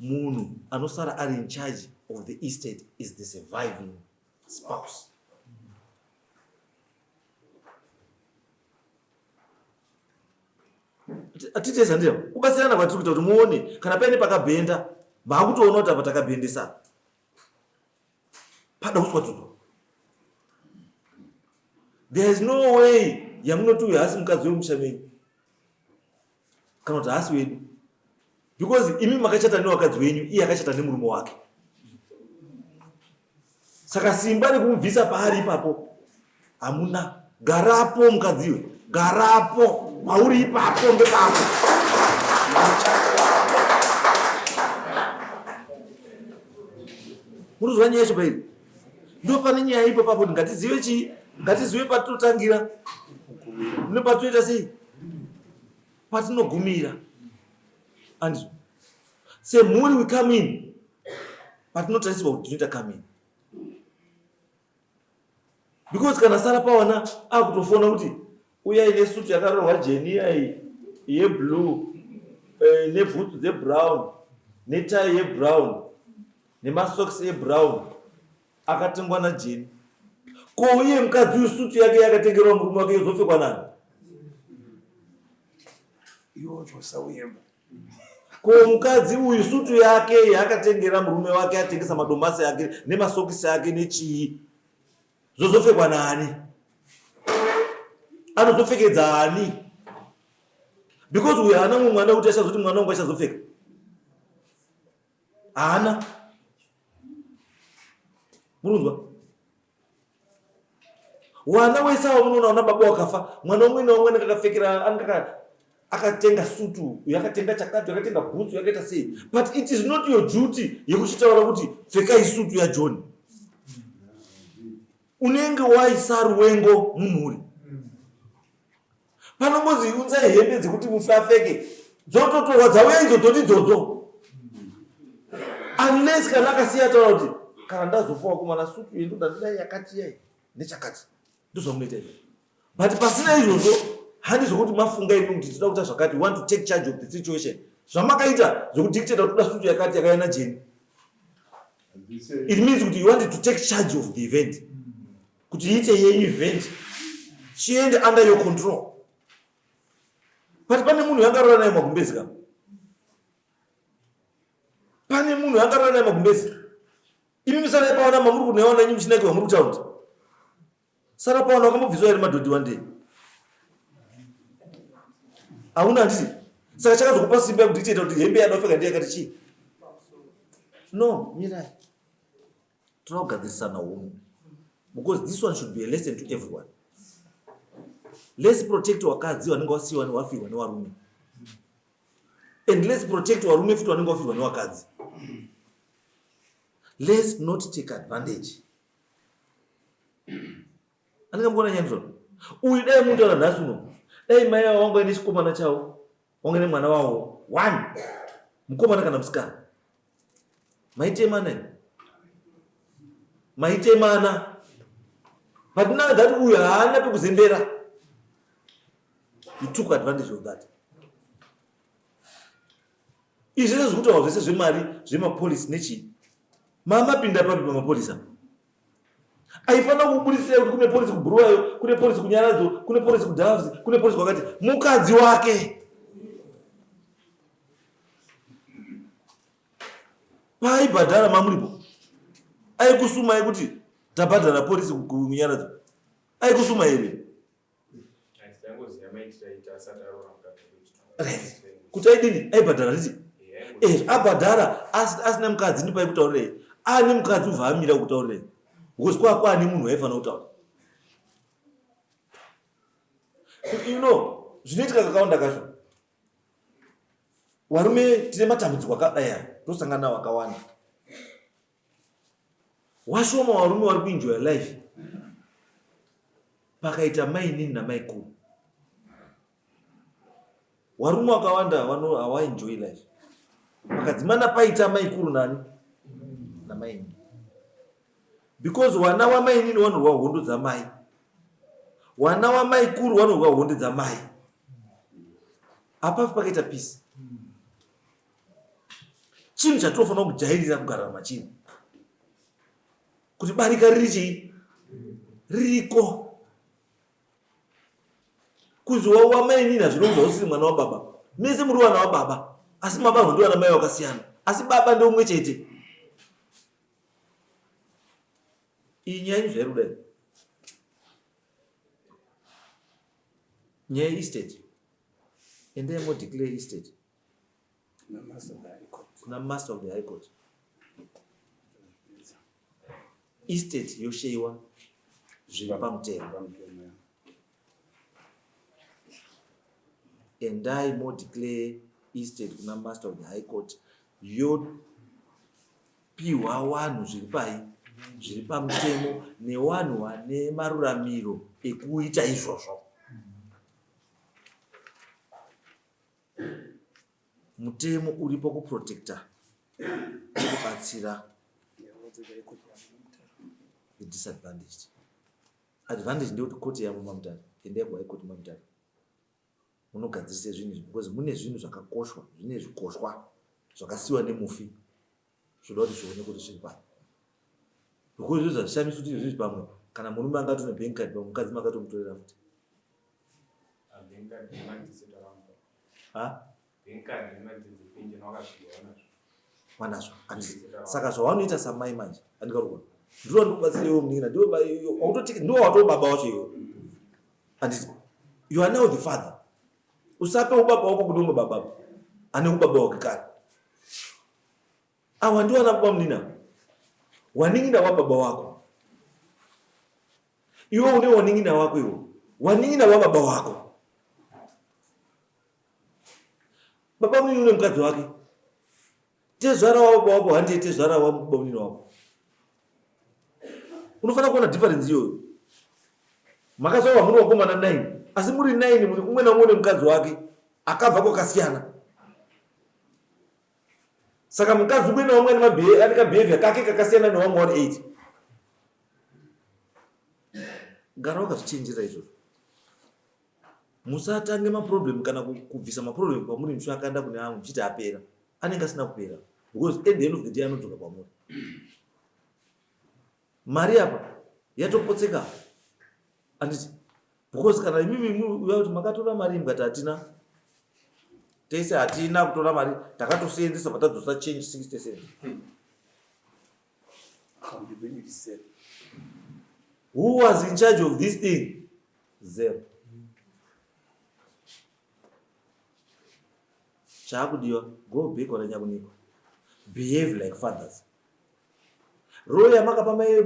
munhu anosara ari in charge of the estate is the surviving spouse. Atitesa ndira kubatsirana kwatiri kuita kuti muone kana paine pakabhenda vakutoona kuti apa takabhendesa pada kuswatudzwa. There is no way yamunoti uyu haasi mukadzi wemushamenyi kana kuti haasi wedu, because imi makachata nevakadzi wenyu, iye akachata nemurume wake. Saka simba rekumubvisa paari ipapo hamuna. Garapo mukadziwe, garapo mauri ipapo ngepapo. Muruzwa nyaya yacho pairi? Ndo pane nyaya ipo papo. Ngatizive chii? Ngatizive patinotangira nepatoita sei, patinogumira. Andizvo semhuri we come in, patinotarisirwa kuti tinoita come in. Because kana sara pawana akutofona kuti uyai nesutu yakarorwa jeni iyai yeblue, nebhutsu dzebrown, netai yebrown, nemasocks ebrown, akatengwa najeni. Ko uye mukadzi uyu sutu yake yakatengerwa murume wake yozopfekwa nani? Iwo chosauyemba. Ko mukadzi uyu sutu yake yakatengera murume wake, atengesa madomasi yake nemasokisi yake nechii, zozopfekwa nani? Anozopfekedza ani? Because uyu haana mwana kuti achazoti mwana wangu achazopfeka. Haana. Munozwa? Wana wese ava munoona wana baba wakafa, mwana umwe naumwe akapfekera akatenga sutu, yakatenga chakati, yakatenga bhutsu, yakaita sei. But it is not your duty yekuchitaura kuti pfekai sutu yaJohn. Unenge waisa ruwengo mumhuri. Panombozi unzai hembe dzekuti mufi apfeke, dzototorwa dzauya idzo idzodzo. Unless kana akasiya taura kuti kana ndazofawo kumana sutu yendoda ndidai yakati yai nechakati. Ndozvamunoita izvo. But pasina izvozvo, handi zvokuti mafunga imi kuti tinoda kuita zvakati, want to take charge of the situation. Zvamakaita zvokudictate kuti toda sutu yakati yakauya najeni. It means kuti you wanted to take charge of the event. Kuti iite ye event chiende under your control. But pane munhu yangarora naye magumbezi kama. Pane munhu yangarora naye magumbezi. Imi misara paona mamuri kuneona nyinyi mchinake wamuri kutaunda. Sara paona wakamubviswa iri madhodhi wandei. Hauna handisi. Saka chakazokupa simba yekuti ichita kuti hembe yadofeka ndiye yakati chii. No, mirai. Togadzirisana home. Because this one should be a lesson to everyone. Let's protect wakadzi vanenge vasiwa wafirwa nevarume. And let's protect varume futi vanenge vafirwa nevakadzi. Let's not take advantage. Anenge mbona nyandro. Uyu dai muntu ana nhasi uno. Dai mai vavo vangu ene chikomana chavo. Vangu ene mwana wavo. 1. Mukomana kana musikana. Maitemana. Maitemana. But now that uyu haana pekuzembera. You took advantage of that. Izvi zvekutaura zvese zvemari zvemapolisi nechi. Mama pinda papi pamapolisa. Aifanira kuburisira kuti kune polisi kuBhurayo, kune polisi kuNyaradzo, kune polisi kuDhavzi, kune polisi kwakati mukadzi wake. Paibhadhara mamuripo. Aikusumai kuti tabhadhara polisi kuNyaradzo. Aikusuma here. Kuti aidini aibhadhara riti. Abhadhara asina mukadzi ndipo aikutaurira. Ani mukadzi ubva amira kutaurira. Because kwani munhu waifanira kutaura. You know, zvinoitika kakawanda kacho. Varume tine matambudziko akadaya, tosangana nawo akawanda. Washoma varume vari kuenjoy life. Pakaita mainini namaikuru. Varume vakawanda havaenjoy life. Pakadzimana paita maikuru nani namainini. Because wana wamainini vanorwa hondo dzamai. Wana wamaikuru vanorwa hondo dzamai. Apapo pakaita peace. Chinhu chatinofanira kujairira kugara machini. Kuti barika riri chii? Ririko. Kuziwa wamainini hazvinonzi usiri mwana wababa. Mese muri wana wababa. Asi mabarwa ndiwo ana mai vakasiyana. Asi baba ndiye umwe chete. Iyi nyaya zvairudai. Nyaya estate. Endai modeclare estate. Kuna master of the high court. Estate yoshewa zviri pamutemo. Endai modeclare estate kuna master of the high court. Yopiwa vanhu zviri pai zviri pamutemo nevanhu vane maruramiro ekuita izvozvo. Mutemo uripo kuprotecta kubatsira the disadvantaged. Advantage ndekuti koti yavo mamutare endai kuhigh court mamutare munogadzirise zvinhu izvi because mune zvinhu zvakakoshwa, zvine zvikoshwa zvakasiyiwa nemufi zvoda kuti zvione kuti zviri pano. Because izvo zvazvishamisa kuti zviri pamwe kana murume angatone bank card pamukadzi makatomutorera futi. Wanazvo. Saka zvawanoita samai manje andikaruka. Ndiwo ndikubatsirewo munina ndiwo watobaba wacho iwe. Anditi you are now the father. Usape ubaba wako kuti umwe baba ane ubaba wake kare. Awa ndiwo anababa munina. Waningina wababa wako. Iwe une waningina wako iwe. Waningina wababa wako. Baba munini une mukadzi wake. Tezvara wababa wako handie tezvara wababa munini wako. Unofanira kuona difference iyoyo. Makazova muri wakomana 9 asi muri 9 muri umwe naumwe mukadzi wake akabva kwakasiyana. Saka mukadzi umwe naumwe ane kabehavior kake kakasiyana nevamwe vari 8. Gara wakazvichenjera izvozvo. Musatange maproblem kana kubvisa maproblem pamuri musho akaenda kune amwe muchiti apera. Anenge asina kupera because at the end of the day anodzoka pamuri. Mari apa yatopotseka. Anditi because kana imimi uya kuti makatora mari mukati hatina tese hatina kutora mari takatoseenzesa patadzosa change 60 cents. Who was in charge of this thing? Zero. Chakudiwa, go back or nyakunikwa. Behave like fathers. Roya makapa mai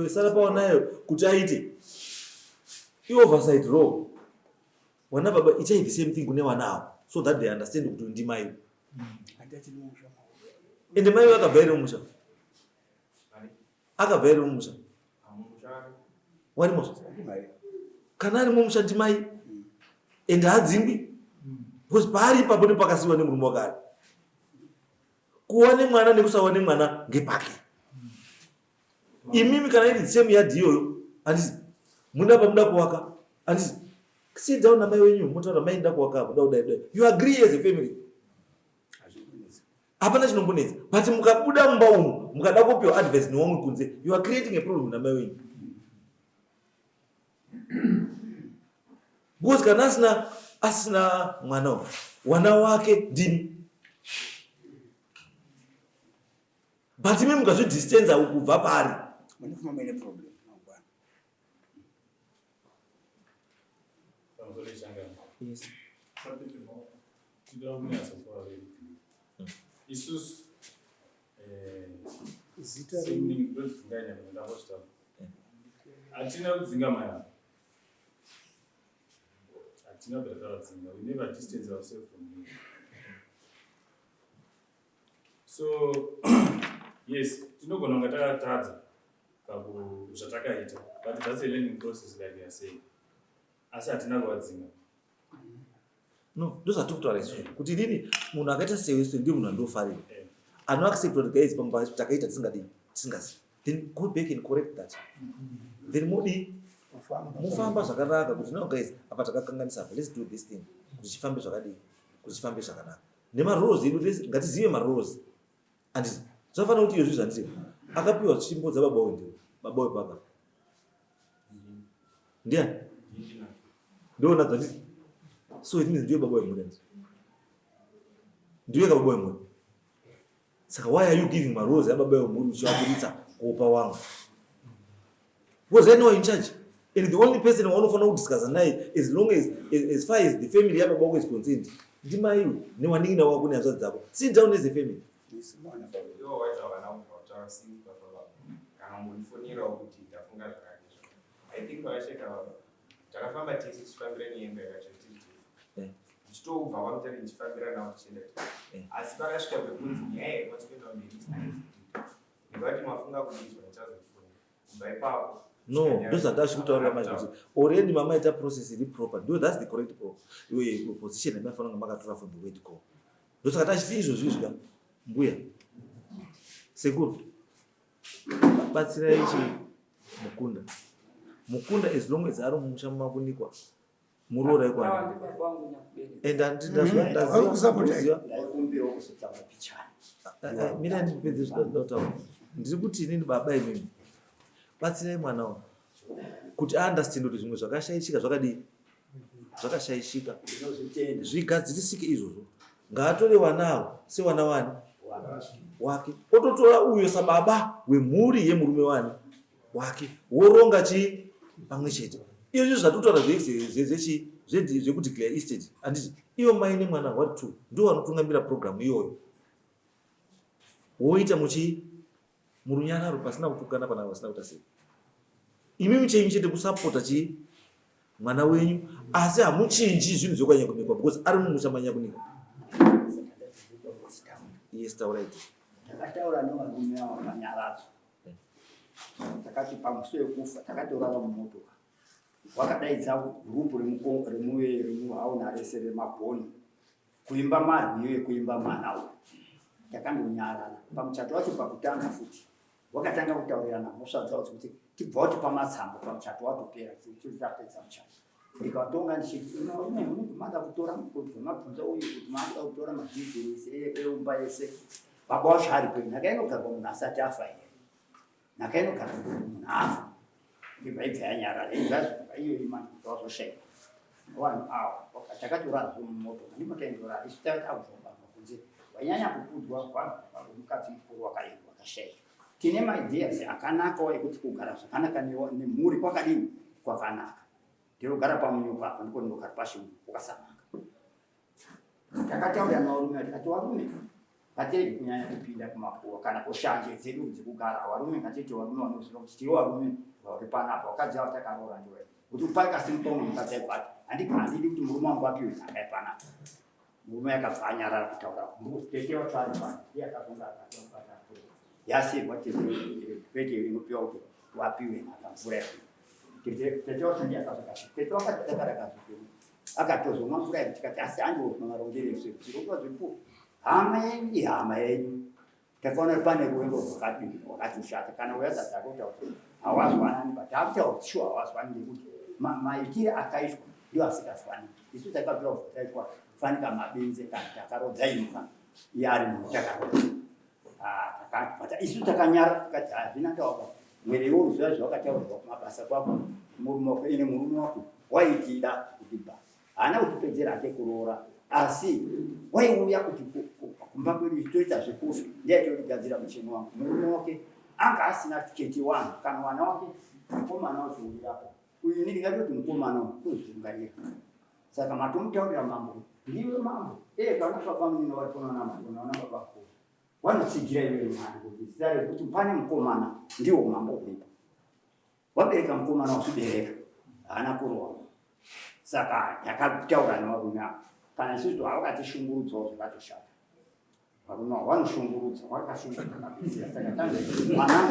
sarapa nayo kuti aite. I oversight role. Wana baba ichai the same thing kune wana so that they understand kuti ndi mai. Ende mai akabvere musha. Akabvere musha. Wari musha. Kana ari musha ndi mai. Ende adzingwi. Because pari papo ndi pakasiwa nemurume wakari. Kuwa nemwana nekusawa nemwana ngepake. Imimi kana iri same yadi iyoyo handisi muna pamuda kuwaka handisi sit down na mai wenyu mutaura mai nda kuwaka apa dai you agree as a family. Hapana chinombonetsa but mukabuda mumba umu mukada kupiwa advice neomwe kunze you are creating a problem na mai wenyu. Because kana asina mwana wake ndini. But mimi mukazvi distance ukubva pari. Munofuma mene problem. Yes. Isusu Zita semning ndozinganya ndaposta. Atina kudzinga maya. Atina kudara dzinga. We never distance ourselves from him. So yes, tinogona kunga takatadza zvatakaita, but that's a learning process like you are saying. Asi hatina kuvadzinga. No, ndozvatiri kutaura isu kuti nini munhu akaita sewesu ndiye munhu andofarira. Ano accept kuti guys pamba takaita tisingazi. Then go back and correct that. Then mufamba zvakanaka kuti no guys apa takakanganisa apa let's do this thing. Kuti chifambe zvakadii, kuti chifambe zvakanaka. Nema rules edu ngatizive ma rules. And zvafanira kuti izvi zvandiri akapiwa tsvimbo dzababa wedu paka. Ndiani? Ndiona dzandiri. So it means ndiye baba wedu. Ndiye baba wedu. Saka why are you giving my rose ababa wedu uchiwaburitsa kupa wangu? Was there no in charge? And the only person who wanofana kudiscuss naye as far as the family yababa wedu is concerned. Ndimai newaningina wako ne hazard dzako. Sit down as a family. Yo waita vana kutaura simba baba. Kana munifonera kuti ndafunga zvakadii. I think vakasheka baba. Takafamba tisi tichifambira neimba yakachotiri. Ndichitobva kwamutari ndichifambira nawo tichienda. Asi pakasvika pekunzi nyaya yekutipinda muminister. Ndikati mafunga kudizwa ndichazofunda. Kubva ipapo. No, those are dash kutaura mai kuti already mama ita process iri proper. Do that's the correct position yamafanira makatora from the word go. Ndosaka tachiti izvozvo zvika mbuya. Sekuru. Batsira ichi Mukunda as long as ari mumusha makunikwa. Murora ikwana. And ndaziva. Mina ndipedze zvinotaura. Ndiri kuti inini baba imini. Batsirai mwana wangu kuti understand kuti zvimwe zvakashaishika zvakashaishika zvigadzirisike izvozvo. Ngaatore wanawo sewana wani wake ototora uyo sababa wemhuri yemurume wani wake woronga chi pamwe chete. Izvi zvatotaura zvekuti clear estate handiti iwo mai nemwana wari two ndiwo vanotungamira program iyoyo woita murunyararo pasina kutukana pana vasina kutasira. Imimi chenyu chete kusapota mwana wenyu asi hamuchinji zvinhu zvokanyakunikwa because ari mumusha manyakunikwa. Yes, tauraiti. Takataura nevarume ava manyaradzo. Takati pamusi wekufa takatorara mumotoka. Wakadaidza gurupu remuhauna rese remabhoni kuimba marwiyo ekuimba mwana uyu. Takandonyarara. Pamuchato wacho pakutanga futi wakatanga kutaurirana mhosva dzawo kuti tibva kuti pamatsamba pamuchato watopera kuti tapedza muchato. Ndikatonga ndichiti mada kutora mukoti wemabvunza uyu kuti mada kutora madhizi ese eumba yese. Baba wacho ari kwenyu nhaka inogara munhu asati afa here. Nhaka inogara munhu afa. ndibvaibva nyara izvazuka iyo imani wazosheka vanhu avo takati urazi mumotoka ndimotaindorara isu takati akuzobama kunze wanyanya kukudzwa vanhu mukadzi mukuru wakasheka tine maideas akanakawo ekuti kugara zvakanaka nemhuri kwakadini kwakanaka ndinogara pamunyuka apa ndiko ndinogara pashi ukasanaka takataura navarume tikati varume ngatirege kunyanya kupinda kumapuwa kana kushanje dzedu dzekugara varume ngatiti varume vanoziva kuti tiri varume vari panapa vakadzi avo takaroora ndiwe kuti upakasimutomo mukadzi aibati handidi kuti murume wangu apiwe nhaka yepanapa murume akabva anyarara kutaura tete wacho ari pani iye akazonga akatobata yasirwa tete rinopiwa kuti wapiwe nhaka mvura tete wacho ndiye akazokasi tete wakati takarakazopiwa akatozomwa mvura yedu tikati asi andiwomarongerezirokuva zvipo hama yenyu takaona pane ruendo rwakati ushata kana uyaza dzako kuti hawazwanani but after kuti sure hawazwani ngekuti maitire akaitwa ndiwo asikazwani isu takabvira kuvhutaitwa fanika mabenzi kana takarodza inuka iye ari mutakarodza but isu takanyara tikati hazvina tawaka mwerewo ruziva zvawakataurirwa kumabasa kwako ine murume wako waitida kutiba haana kutipedzera hake kuroora asi waiuya kuti kumba kwedu toita zvekufi ndiye totigadzira muchini wangu murume wake anga asina tiketi wanhu kana wana wake mukomana wachourirapo uyu ndingati mukomana kuzvungaira saka matomutaurira mambo ndiwe mambo kana baba munino vari kunoona unaona baba kuru wanotsigira iwe mwana kuti zita rekuti pane mukomana ndiwo mambo uripo wabereka mukomana wasubereka haana kuroora saka yakataura nevarume avo kana isusu havakatishungurudzawo zvakatoshata varume avo vanoshungurudza vakashungurudza kabisira saka tanzemwana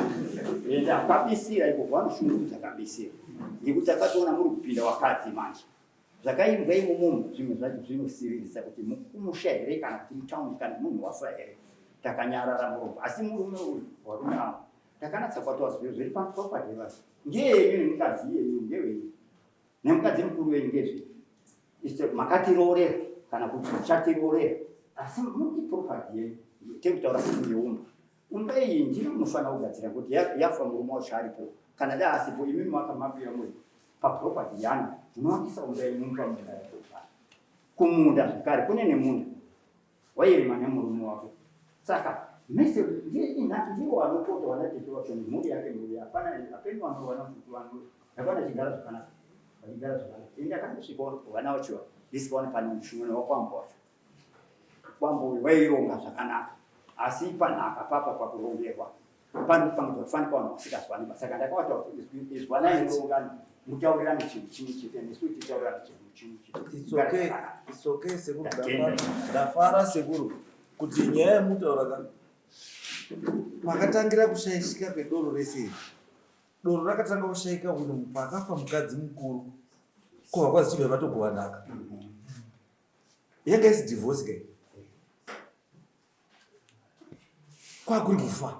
enda kabisira iko vanoshungurudza kabisira ngekuti takatoona muri kupinda wakadzi manje zvakaimbwa imomomo zvimwe zvacho zvinosiririsa kuti mukumusha here kana kuti mutaundi kana munhu wafa here takanyarara murombo asi murume uyu varume avo takanatsakwatwa zviro zviri papadeva ngeyenyu nemukadzi yenyu ngewenyu nemukadzi mukuru wenyu ngezvii makatiroorera kana kuti muchatiroorera asi muri propati yenyu tekutaura kuti ngeumba iyi ndino munofanira kugadzira kuti yafa murume wacho aripo kana da asipo imimi makamapira muri papropati yanu munovakisa umba yenyu mukamunda kumunda zvakare kune nemunda wairima nemurume wako saka mese ndiwo vanopota vanatete vacho nemhuri yake mhuri hapana vanowana kuti vanhu hapana chigara zvakanaka vachigara zvakanaka indi akandosvika vana vachiwa ndisikaona pane mushumano wakwambo wacho kwambo uyu waironga zvakanaka asi panhaka papa pakurongerwa panopangidzwa kufanika vanhu vasikazwani saka ndakavata kuti izwanai murongano mutaurirane chinhu chimwe chete nesu titaurirane chinhu chimwe chete sekuru ndafara sekuru kuti nyaya yemutaura ka pakatangira kushaishika kwedoro rese doro rakatanga kushaika kuti pakafa mukadzi mukuru kuva kwazi chibva vatogovanaka yanga isi divorce kai kwakuri kufa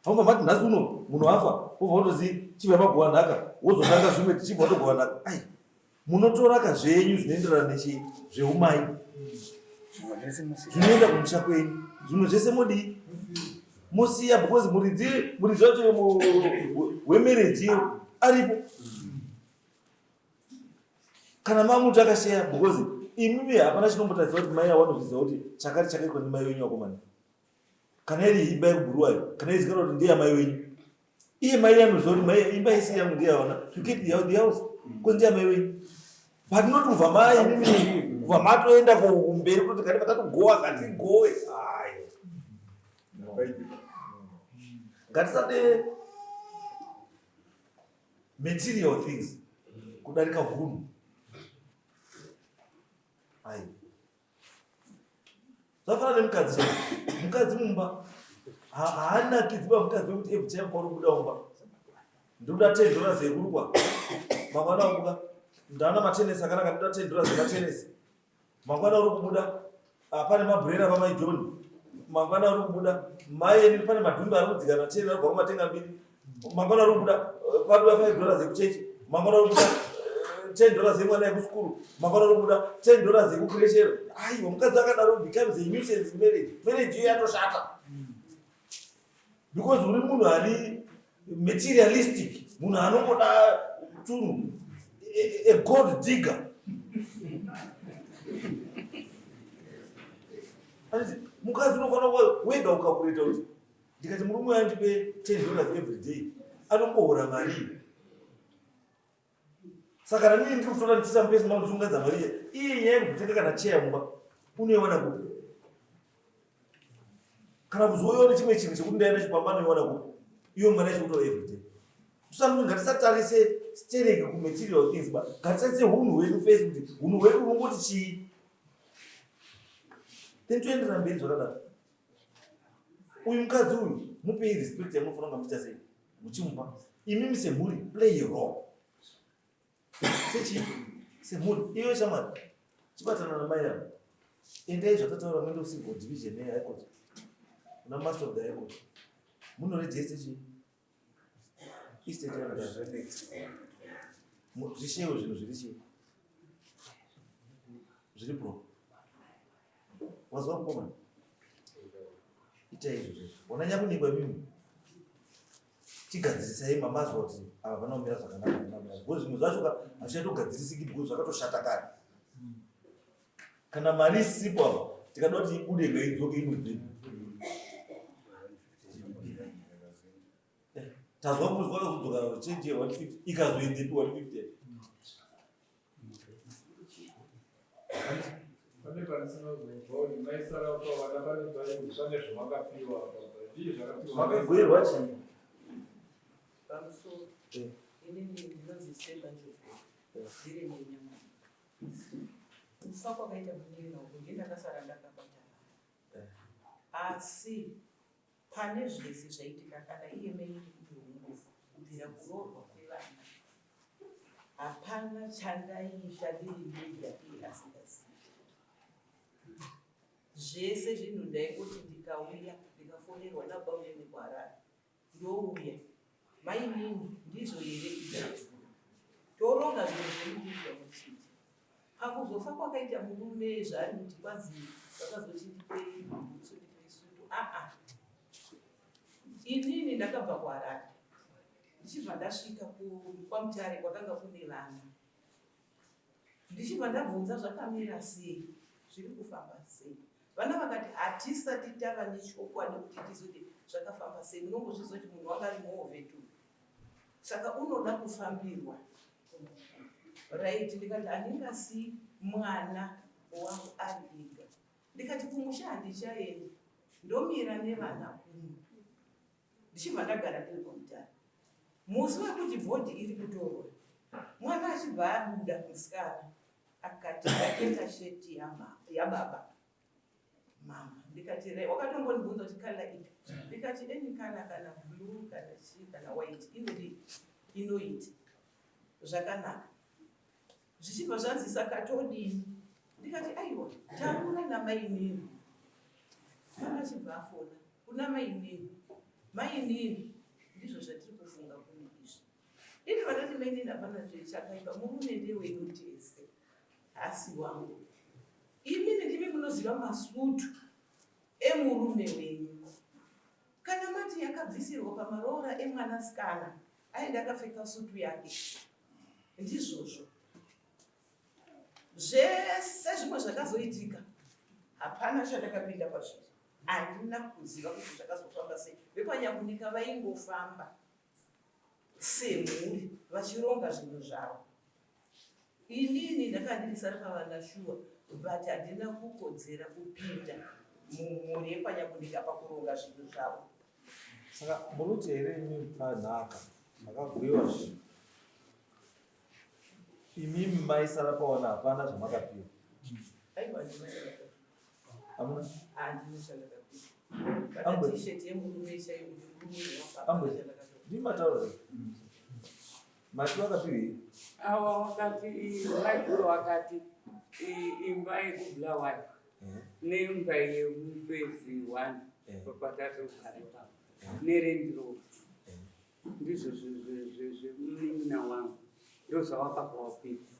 haunga mati nhasi uno munhu afa wobva utozi chibva magovanaka wozotanga zvimwe tichibva watogovanaka ai munotoraka zvenyu zvinoenderana nezveumai zvinoenda kumusha kwenyu zvinhu zvese mudii mosiya because muridzi wacho wemereji aripo kana mamuti akasheya because imimi hapana chinombotadzisa kuti mai awanozviziva kuti chakari chakaitwa nemai wenyu wakomana kana iri imba yekubhuruwayo kana izikana kuti ndiya mai wenyu iye mai anoziva kuti imba isi yangu ndiyaona to keep the house because ndiya mai wenyu but not kubva mai mimi kubva matoenda kumberi kuti kati vakatogowa katigowe ngatisade material things kudarika hunhu ai zvafana nemukadzi mumba haanakidziba mukadzi wekuti every time kwauri kuda mumba ndikuda $10 zekurukwa mangwana wabuka ndaana matenesi akanaka ndikuda $10 zematenesi mangwana uri kubuda pane mabrera pamai John mangwana uri kubuda mai pane madhumbi ari kudzikana 10 ari kubva kumatenga mbiri mangwana uri kubuda paduwa $5 zekuchechi mangwana uri kubuda $10 zemwana yekuskuru mangwana uri kubuda $10 zekukureshero aiwa mukadzi akadaro becomes a nuisance marriage iyo yatoshata because uri munhu ari materialistic, munhu anongoda tunhu, a gold digger. Mukadzi unofanira wega ukakureta kuti ndikati murume andipe $10 every day anombohora mari. Saka nini ndiri kutora ndichisamupesa mari kuchungadza mari iye nyaya yekutenga kana cheya mumba unoiwana kupi? Kana kuzoiona chimwe chinhu chekuti ndaenda chipambano iwana kupi? Iyo mari yacho kutora every day. Kusana ngatisatarise stereke ku material things, but ngatisarise hunhu hwedu face kuti hunhu hwedu hunongoti chii. Tentoendera mberi zvakadaro. Uyu mukadzi uyu mupei respect yamunofanira kunge muchiita sei muchimupa. Imimi semhuri play a role. Semhuri iwe shamari chibatana namai yako endai zvakataura mwende usigo division yehigh court una master of the high court munoregister chii zvishewo zvinhu zviri chii zviri pro wazwa mukoma ita izvo wananya kunikwa mimi tigadzirisai mamazwa kuti ava vanomira zvakanaka because zvimwe zvacho hazvichatogadzirisiki because zvakatoshata kare. Kana mari isipo apa tikada kuti ibude ngaidzoke inobve tazwa kuzwa kudzoka change ye 150 ikazoendepi 150 pane panisina zvoni maisara kwa vana pane pane zvamakapiwa ndizvo zvakapiwa makabhuirwa chii pamusoro inini ndinonzi Stella Njovu ndiri nenyama kufa kwakaita munini uku ndakasara ndakabatana asi pane zvese zvaitika kana iye meni kuhunguza kubvira kuroorwa kwevana hapana chandaisha ndiri ndega iye asingazivi zvese zvinhu ndaikuti ndikauya ndikafonerwa nabauneni kuharare ndouya mainini ndizvo here toronga zvinhu zvemudizva muchiti pakuzofa kwakaita murume zvari kuti kwazi vakazochindipeisutu inini ndakabva kuharare ndichibva ndasvika kwaMutare kwakanga kune vana ndichibva ndabvunza zvakamira sei zviri kufamba sei vana vakati hatisati tava nechokwadi kuti tizoti zvakafamba sei munongozvizoti munhu wakari muovhetu saka unoda kufambirwa right. Ndikati handingasi mwana wangu ari ega ndikati kumusha handichaendi ndomira nevana kumi ndichibva ndagara ndiri paMutare musi wekuti bhodhi iri kutorwa mwana achibva abuda musikana akati ndatenga sheti yababa mama ndikati wakatombondibvunza kuti kala ipi ndikati eni kana blue kana chii kana white inoiti zvakanaka zvichibva zvanzisa katodini ndikati aiwa taura namainini mwana chibva afona kuna mainini ndizvo zvatiri kufunga kune izvi ini vanati mainini hapana zvechakaipa murume ndewenyu tese asi wangu imini ndimi munoziva masutu emurume wenyu kana mati yakabvisirwa pamaroora emwanasikana aenda akapfeka sutu yake ndizvozvo zvese zvimwe zvakazoitika hapana chandakapinda pazviri handina kuziva kuti zvakazofamba sei vepanyakunika vaingofamba semhuri vachironga zvinhu zvavo inini ndakandirisara pavana shuwa but handina kukodzera kupinda mumhuri yepanyakunika pakuronga zvinhu zvavo. Saka muruti here imi panhaka makabhuyiwa zvinhu imimi maisara paona hapana zvamakapiwa aiwa hamuna handina tisheti yemurume chaiyo ndimataura mati wakapiwei awa wakati maikuro wakati imba yekubulawayo neimba yemupedzi 1 papatatogara ipapo nerendiro ndizvo zvemunina wangu ndozvawakabvawapipa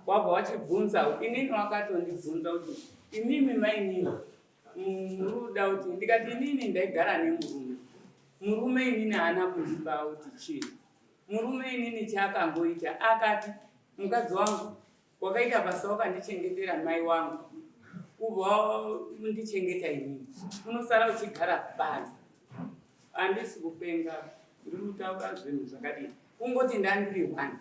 wabva wachibvunza inini wakatondibvunza kuti imimi mainini muruda kuti ndikati inini ndaigara nemurume murume inini haana kundipa kuti chii. Murume inini chaakangoita akati, mukadzi wangu wakaita basa wakandichengetera mai wangu, ubva undichengeta inini, unosara uchigara pasi. Handisi kupenga, ndiri kutaura zvinhu zvakadini, kungoti ndandiri one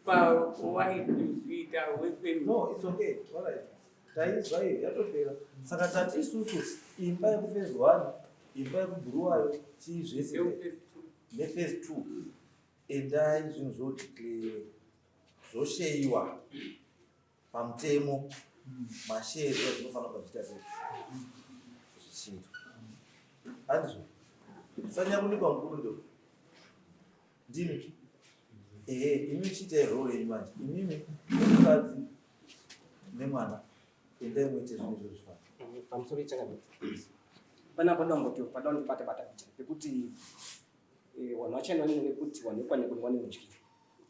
pawaikuita wefemili. No, it's okay. All right. Taizwa hiyo yatopera. Saka tati isusu imba yekufezi 1, imba yekubhuruwayo chii zvese nefezi 2 endai zvinhu zvodeclare zvosheyiwa pamutemo masheri azvinofanira kuva zviita sei zvichiitwa. Handizvo sanyamunikwa mukuru ndo ndini imi chiitai role yenyu manje, imimi mukadzi nemwana endai muite zvinhu zvozvifana pamusoro ichakadai panapa ndangoti padandibata kuti pekuti vanhu vachainwa nekuti vanhu vekwanekuni vaneudyiri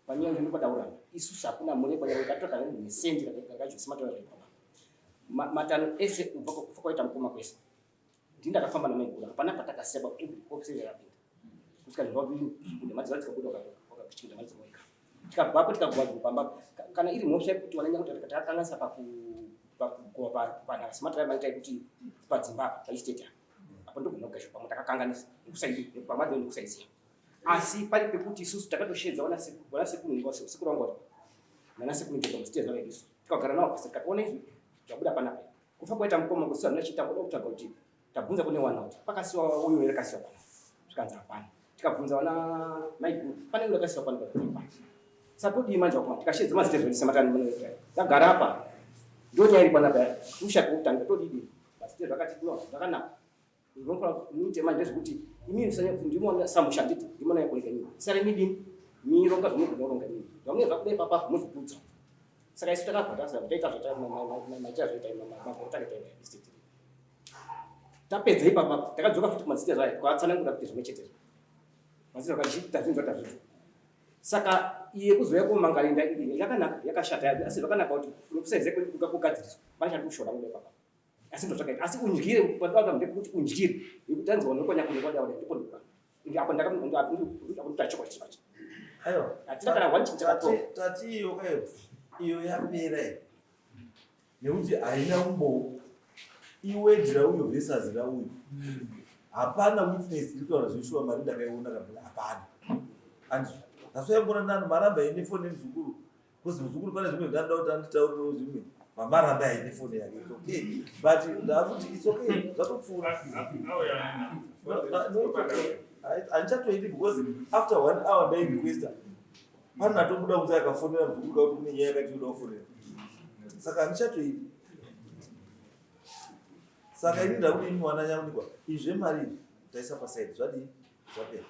panyaya ndinopadaurana isusu hakuna mune kwakatoka nesendi rakajosima matano ese kubva kufa kwaita mukoma kwese ndindakafamba namaigura hapana patakaseba observerapinda kusvika zvavaviri bude madziva tikabuda wakakuchikida madzimwe tikabvapo tikagwadzwa kana iri mhosva yekuti wananya kuti takakanganisa pakugova panhasimatara maita kuti padzimba paisteta apo ndogona kugasha pamwe takakanganisa pamadzimwe nekusaiziva asi pari pekuti isusu takatoshedza wanasekunu sekuru wangu nanasekunu mustezva isu tikagara nawo pasika kuona izvi zvabuda panapa kufa kwaita mukoma kusiwa nachiita kuda kutsvaga kuti tabvunza kune wana kuti pakasiwa uyu here kasiwa pano zvikanzi hapana tikabvunza wana maiguru pane uyu akasiwa pano pano satodii manje wakuma tikashedza mazitezo ndisematani tagara apa ndonya iri panapa tushaka kutanga todidi mazitezo akati no zvakanaka ndinofanira muite manje ndezvekuti imini ndimona samushanditi ndimona yakureka nyini sare midini mironga zvinogona nyini zvamwe zvakudai papa muzokudza saka isu takabvata taita zvotaistate tapedza ipapa takadzoka futi kumazitezo aya kwatsanangura kuti zvimwe chetezvo mazitezo akachiita zvinhu zvatazvizvo saka iye kuzouya kumangarinda idini yakanaka yakashata asi zvakanaka kuti nokusaize kugadziriswa vanishandi kushora mude papa asi ndotsvakaita asi undyire padava ndekuti undyire yekuti anzi wanokonya kunekwadava ndipo ndipo apo ndakundachokwa chichivacho aiwa hatina kana wanichitakato tati iyo kayo iyo yapera nekuti haina umbowo iwedhira uyo vhesazira uyu hapana witness iri kutaura zveshuwa mari ndakaiona kabula hapana andizvo nasoyambona nani maramba ine foni muzukuru kuzi muzukuru pane zvimwe zvandoda kuti anditaurirewo zvimwe mamaramba aine foni yake it's okay but ndakuti it's okay zvatopfuura handichatoiti because after 1 hour ndairequesta pane natobuda kunzi akafonera muzukuru kauti kune nyaya yakati yoda kufonera saka handichatoiti saka ini ndakuti ini mwana nyamunikwa izvemari taisa pasaidi zvadii zvapera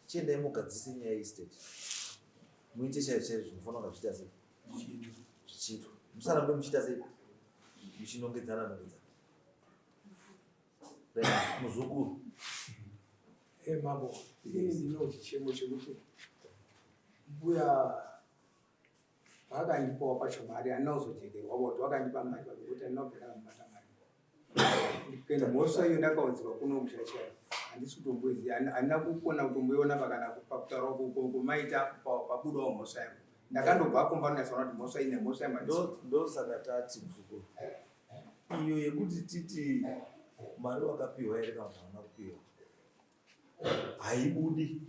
chiendai mugadzise nyaya yeestate muite chaizvo chaizvo zvinofanira kunga zviita sei zvichiitwa musarambe muchiita sei muchinongedzana muzukuru mambo ini ndino chichemo chekuti mbuya vakandipawo pacho mari handina kuzojekerwa kuti vakandipa mari pakuti handina kupera kubata mari kuenda mhosva iyo ndakaudzirwa kuno mushashaya handisi kutomboiziva handina kukona kutomboiona pakana pakutaura kumaita pabudawo mhosva yangu ndakandobva kombanonyasaona kuti mhosva ine mhosva yangu ndosaka tati muzukuru iyo yekuti titi mari wakapiwa here kana hauna kupiwa haibudi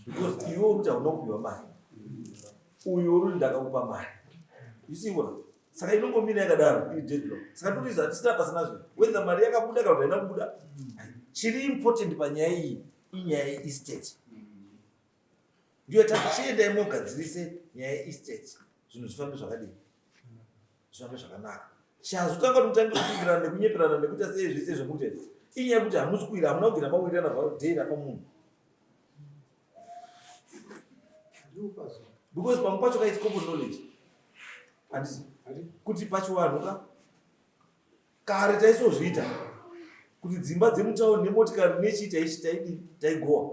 because iwe kuti hauna kupiwa mari uyo uri ndakakupa mari isiona saka inongomira yakadaro iri deadlock saka totiza hatisina pasina zvinhu whether mari yakabuda kana kuti haina kubuda chiri important panyaya iyi inyaya yeestate ndiyo tati chiendai mogadzirise nyaya yeestate zvinhu zvifambe zvakadii zvifambe zvakanaka chazotanga kuti mutange kupingirana nekunyeperana nekuita sei zvese zvemutete inyaya yekuti hamusi kuira hamuna kubvira mawirana vhadheira pamunhu because pamwe pacho kaiti common knowledge handisi kuti pachiwanhuka kare taisozviita kuti dzimba dzemutauni nemotikari nechii taidii taigowa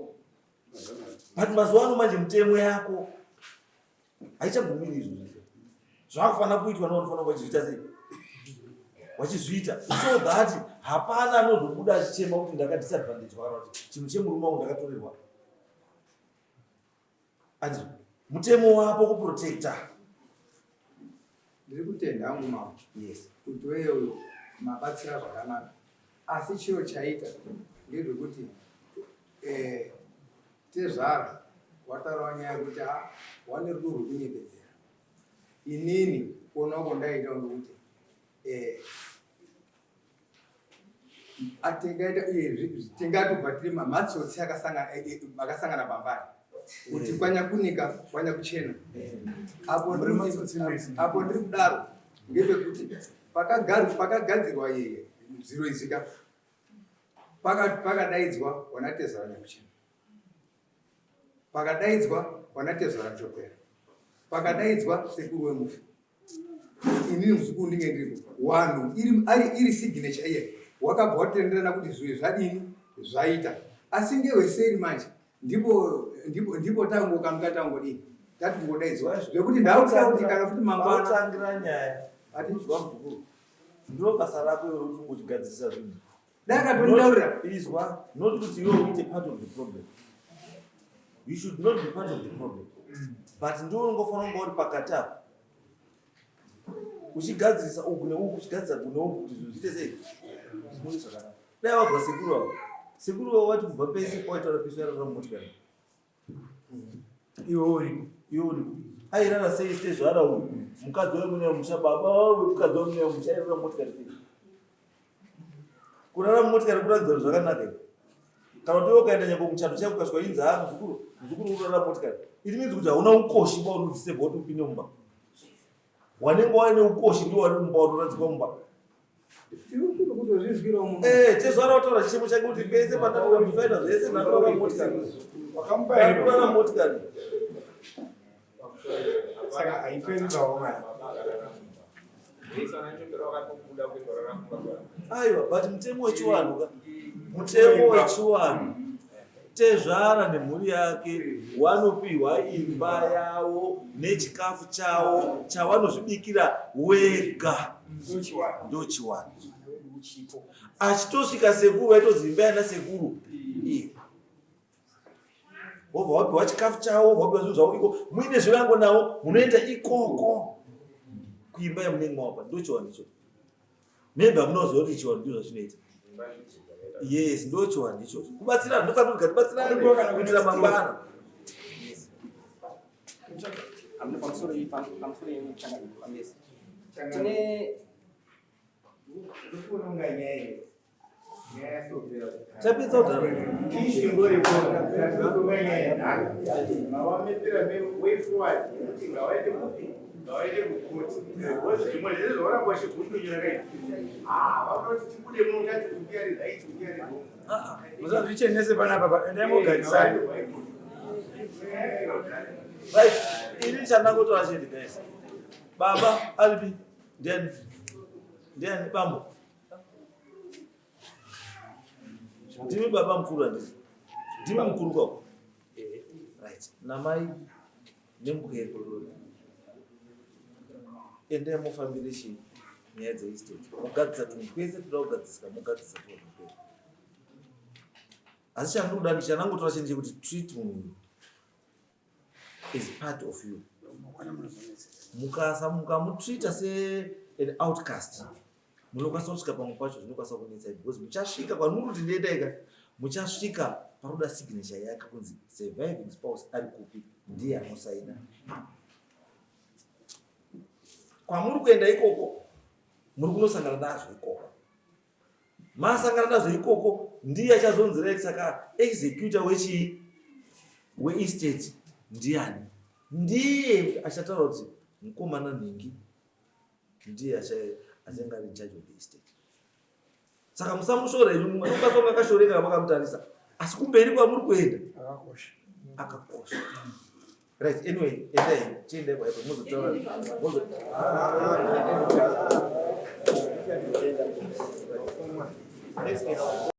but mazuva ano manje mutemo yako haichabvumiri izvo zvese zvakufanira kuitwa nevanofana kuva chizviita sei wachizviita so that hapana anozobuda achichema kuti ndakadisadvantage kana kuti chinhu chemurume wangu ndakatorerwa. Andizvo mutemo wapo kuprotecta. Ndiri kutenda hangu mama. Yes. Kuti wewe mabatsira zvakanaka. Asi chiro chaita ngezvekuti Tezvara wataura nyaya yekuti wane rudo rwekunyepedzera. Inini kuonako ndaita kuti tingatobva tiri mamatsotsi akasangana pambari kuti kwanya kunika kwanya kuchena. Apo ndiri kudaro ngepekuti pakagadzirwa yeye ziro izika pakadaidzwa wanatezera nyakuchena, pakadaidzwa wanatezera nchopera, pakadaidzwa sekuru wemufu. Inini muzukuru ndinge ndiri wanhu iri signature iye wakabva watenderana kuti zviwe zvadini zvaita. Asi ngeweseri manje ndipo tango kamukatangodi tati kungodaidzwa zvekuti ndauta kuti kana futi mangwana tangira nyaya atinzwa muzukuru ndiro basa rako iro kuti ungochigadzirisa zvinhu ndakatondaurira izwa not kuti iwe uite part of the problem. You should not be part of the problem, but ndiwo ungofanira kunga uri pakati apo uchigadzirisa uku neuku uchigadzirisa uku neuku kuti zvinhu zviite sei zvinoi zvakanaka. Dai wabva sekuru wavo sekuru wavo wati kubva pese paitaura pesu yarara mumotikari iwe uri airara sei Tezvara uyu mukadzi wemunye musha baba mukadzi wemunye musha airara mumotikari sei kurara mumotikari kuratidza kuti zvakanaka kana kuti ukaenda nyangwe muchato chako ukasvika inzaa muzukuru urara mumotikari it means kuti hauna ukoshi baunozvisebva kuti upinde mumba wanenge waine ukoshi ndiwo wari mumba watoradzikwa mumba. Tezvara wataura chichemo chake kuti pese patatoka mifaita zvese nakurara mumotikari wakambairara mumotikari saka haiperidawo mari. aiwa but mutemo wechiwanhu Tezvara nemhuri yake wanopiwa imba yavo nechikafu chavo chavanozvibikira wega ndochiwanhu. Achitosvika sekuru vaitozi imba yana sekuru wobva wapiwa chikafu chavo wobva wapiwa zvinhu zvavo iko muine zvivango navo munoenda ikoko kuimba yamunenge mavapa ndochiwanhu icho. Maybe hamunoziva kuti chiwanhu ndizvo zvinoita. Yes, ndochiwanhu ichocho kubatsirana ndofanira kuti tibatsirane kuitira mangwana. Amune pamusoro yemuchanga pamesa tine tapedza kudhara musazvichenese panapa endai mogarisani. right ini chandangotora chete guys. Baba alipi ndiani bambo ndimi baba mukuru andii ndimi mukuru kwako right namai nemukeri endai mufambire chii nyaya dzeestate mugadzisa kuti kwese toda kugadzisika mugadzisa toa. Asi chandinoda ndichanangotora chinhu chekuti treat munhu is part of you. Mukamutreata se an outcast munokwanisa kusvika pamwe pacho zvinokwanisa kunetsa because muchasvika kwanuri kuti ndendaika muchasvika paroda signature yake kunzi surviving spouse ari kupi ndiye anosaina. Kwamuri kuenda ikoko muri kunosangana nazvo ikoko masangana nazvo ikoko ndiye achazonzira saka executor weestate ndiani ndiye achataura kuti mukomana Nhingi ndiye achange ari charge of the estate. Saka musamushora inu anokasonga akashoreka makamutarisa asi kumberi kwamuri kuenda akakosha. Right, anyway, endai tiendai kwaipo muzotaura next case.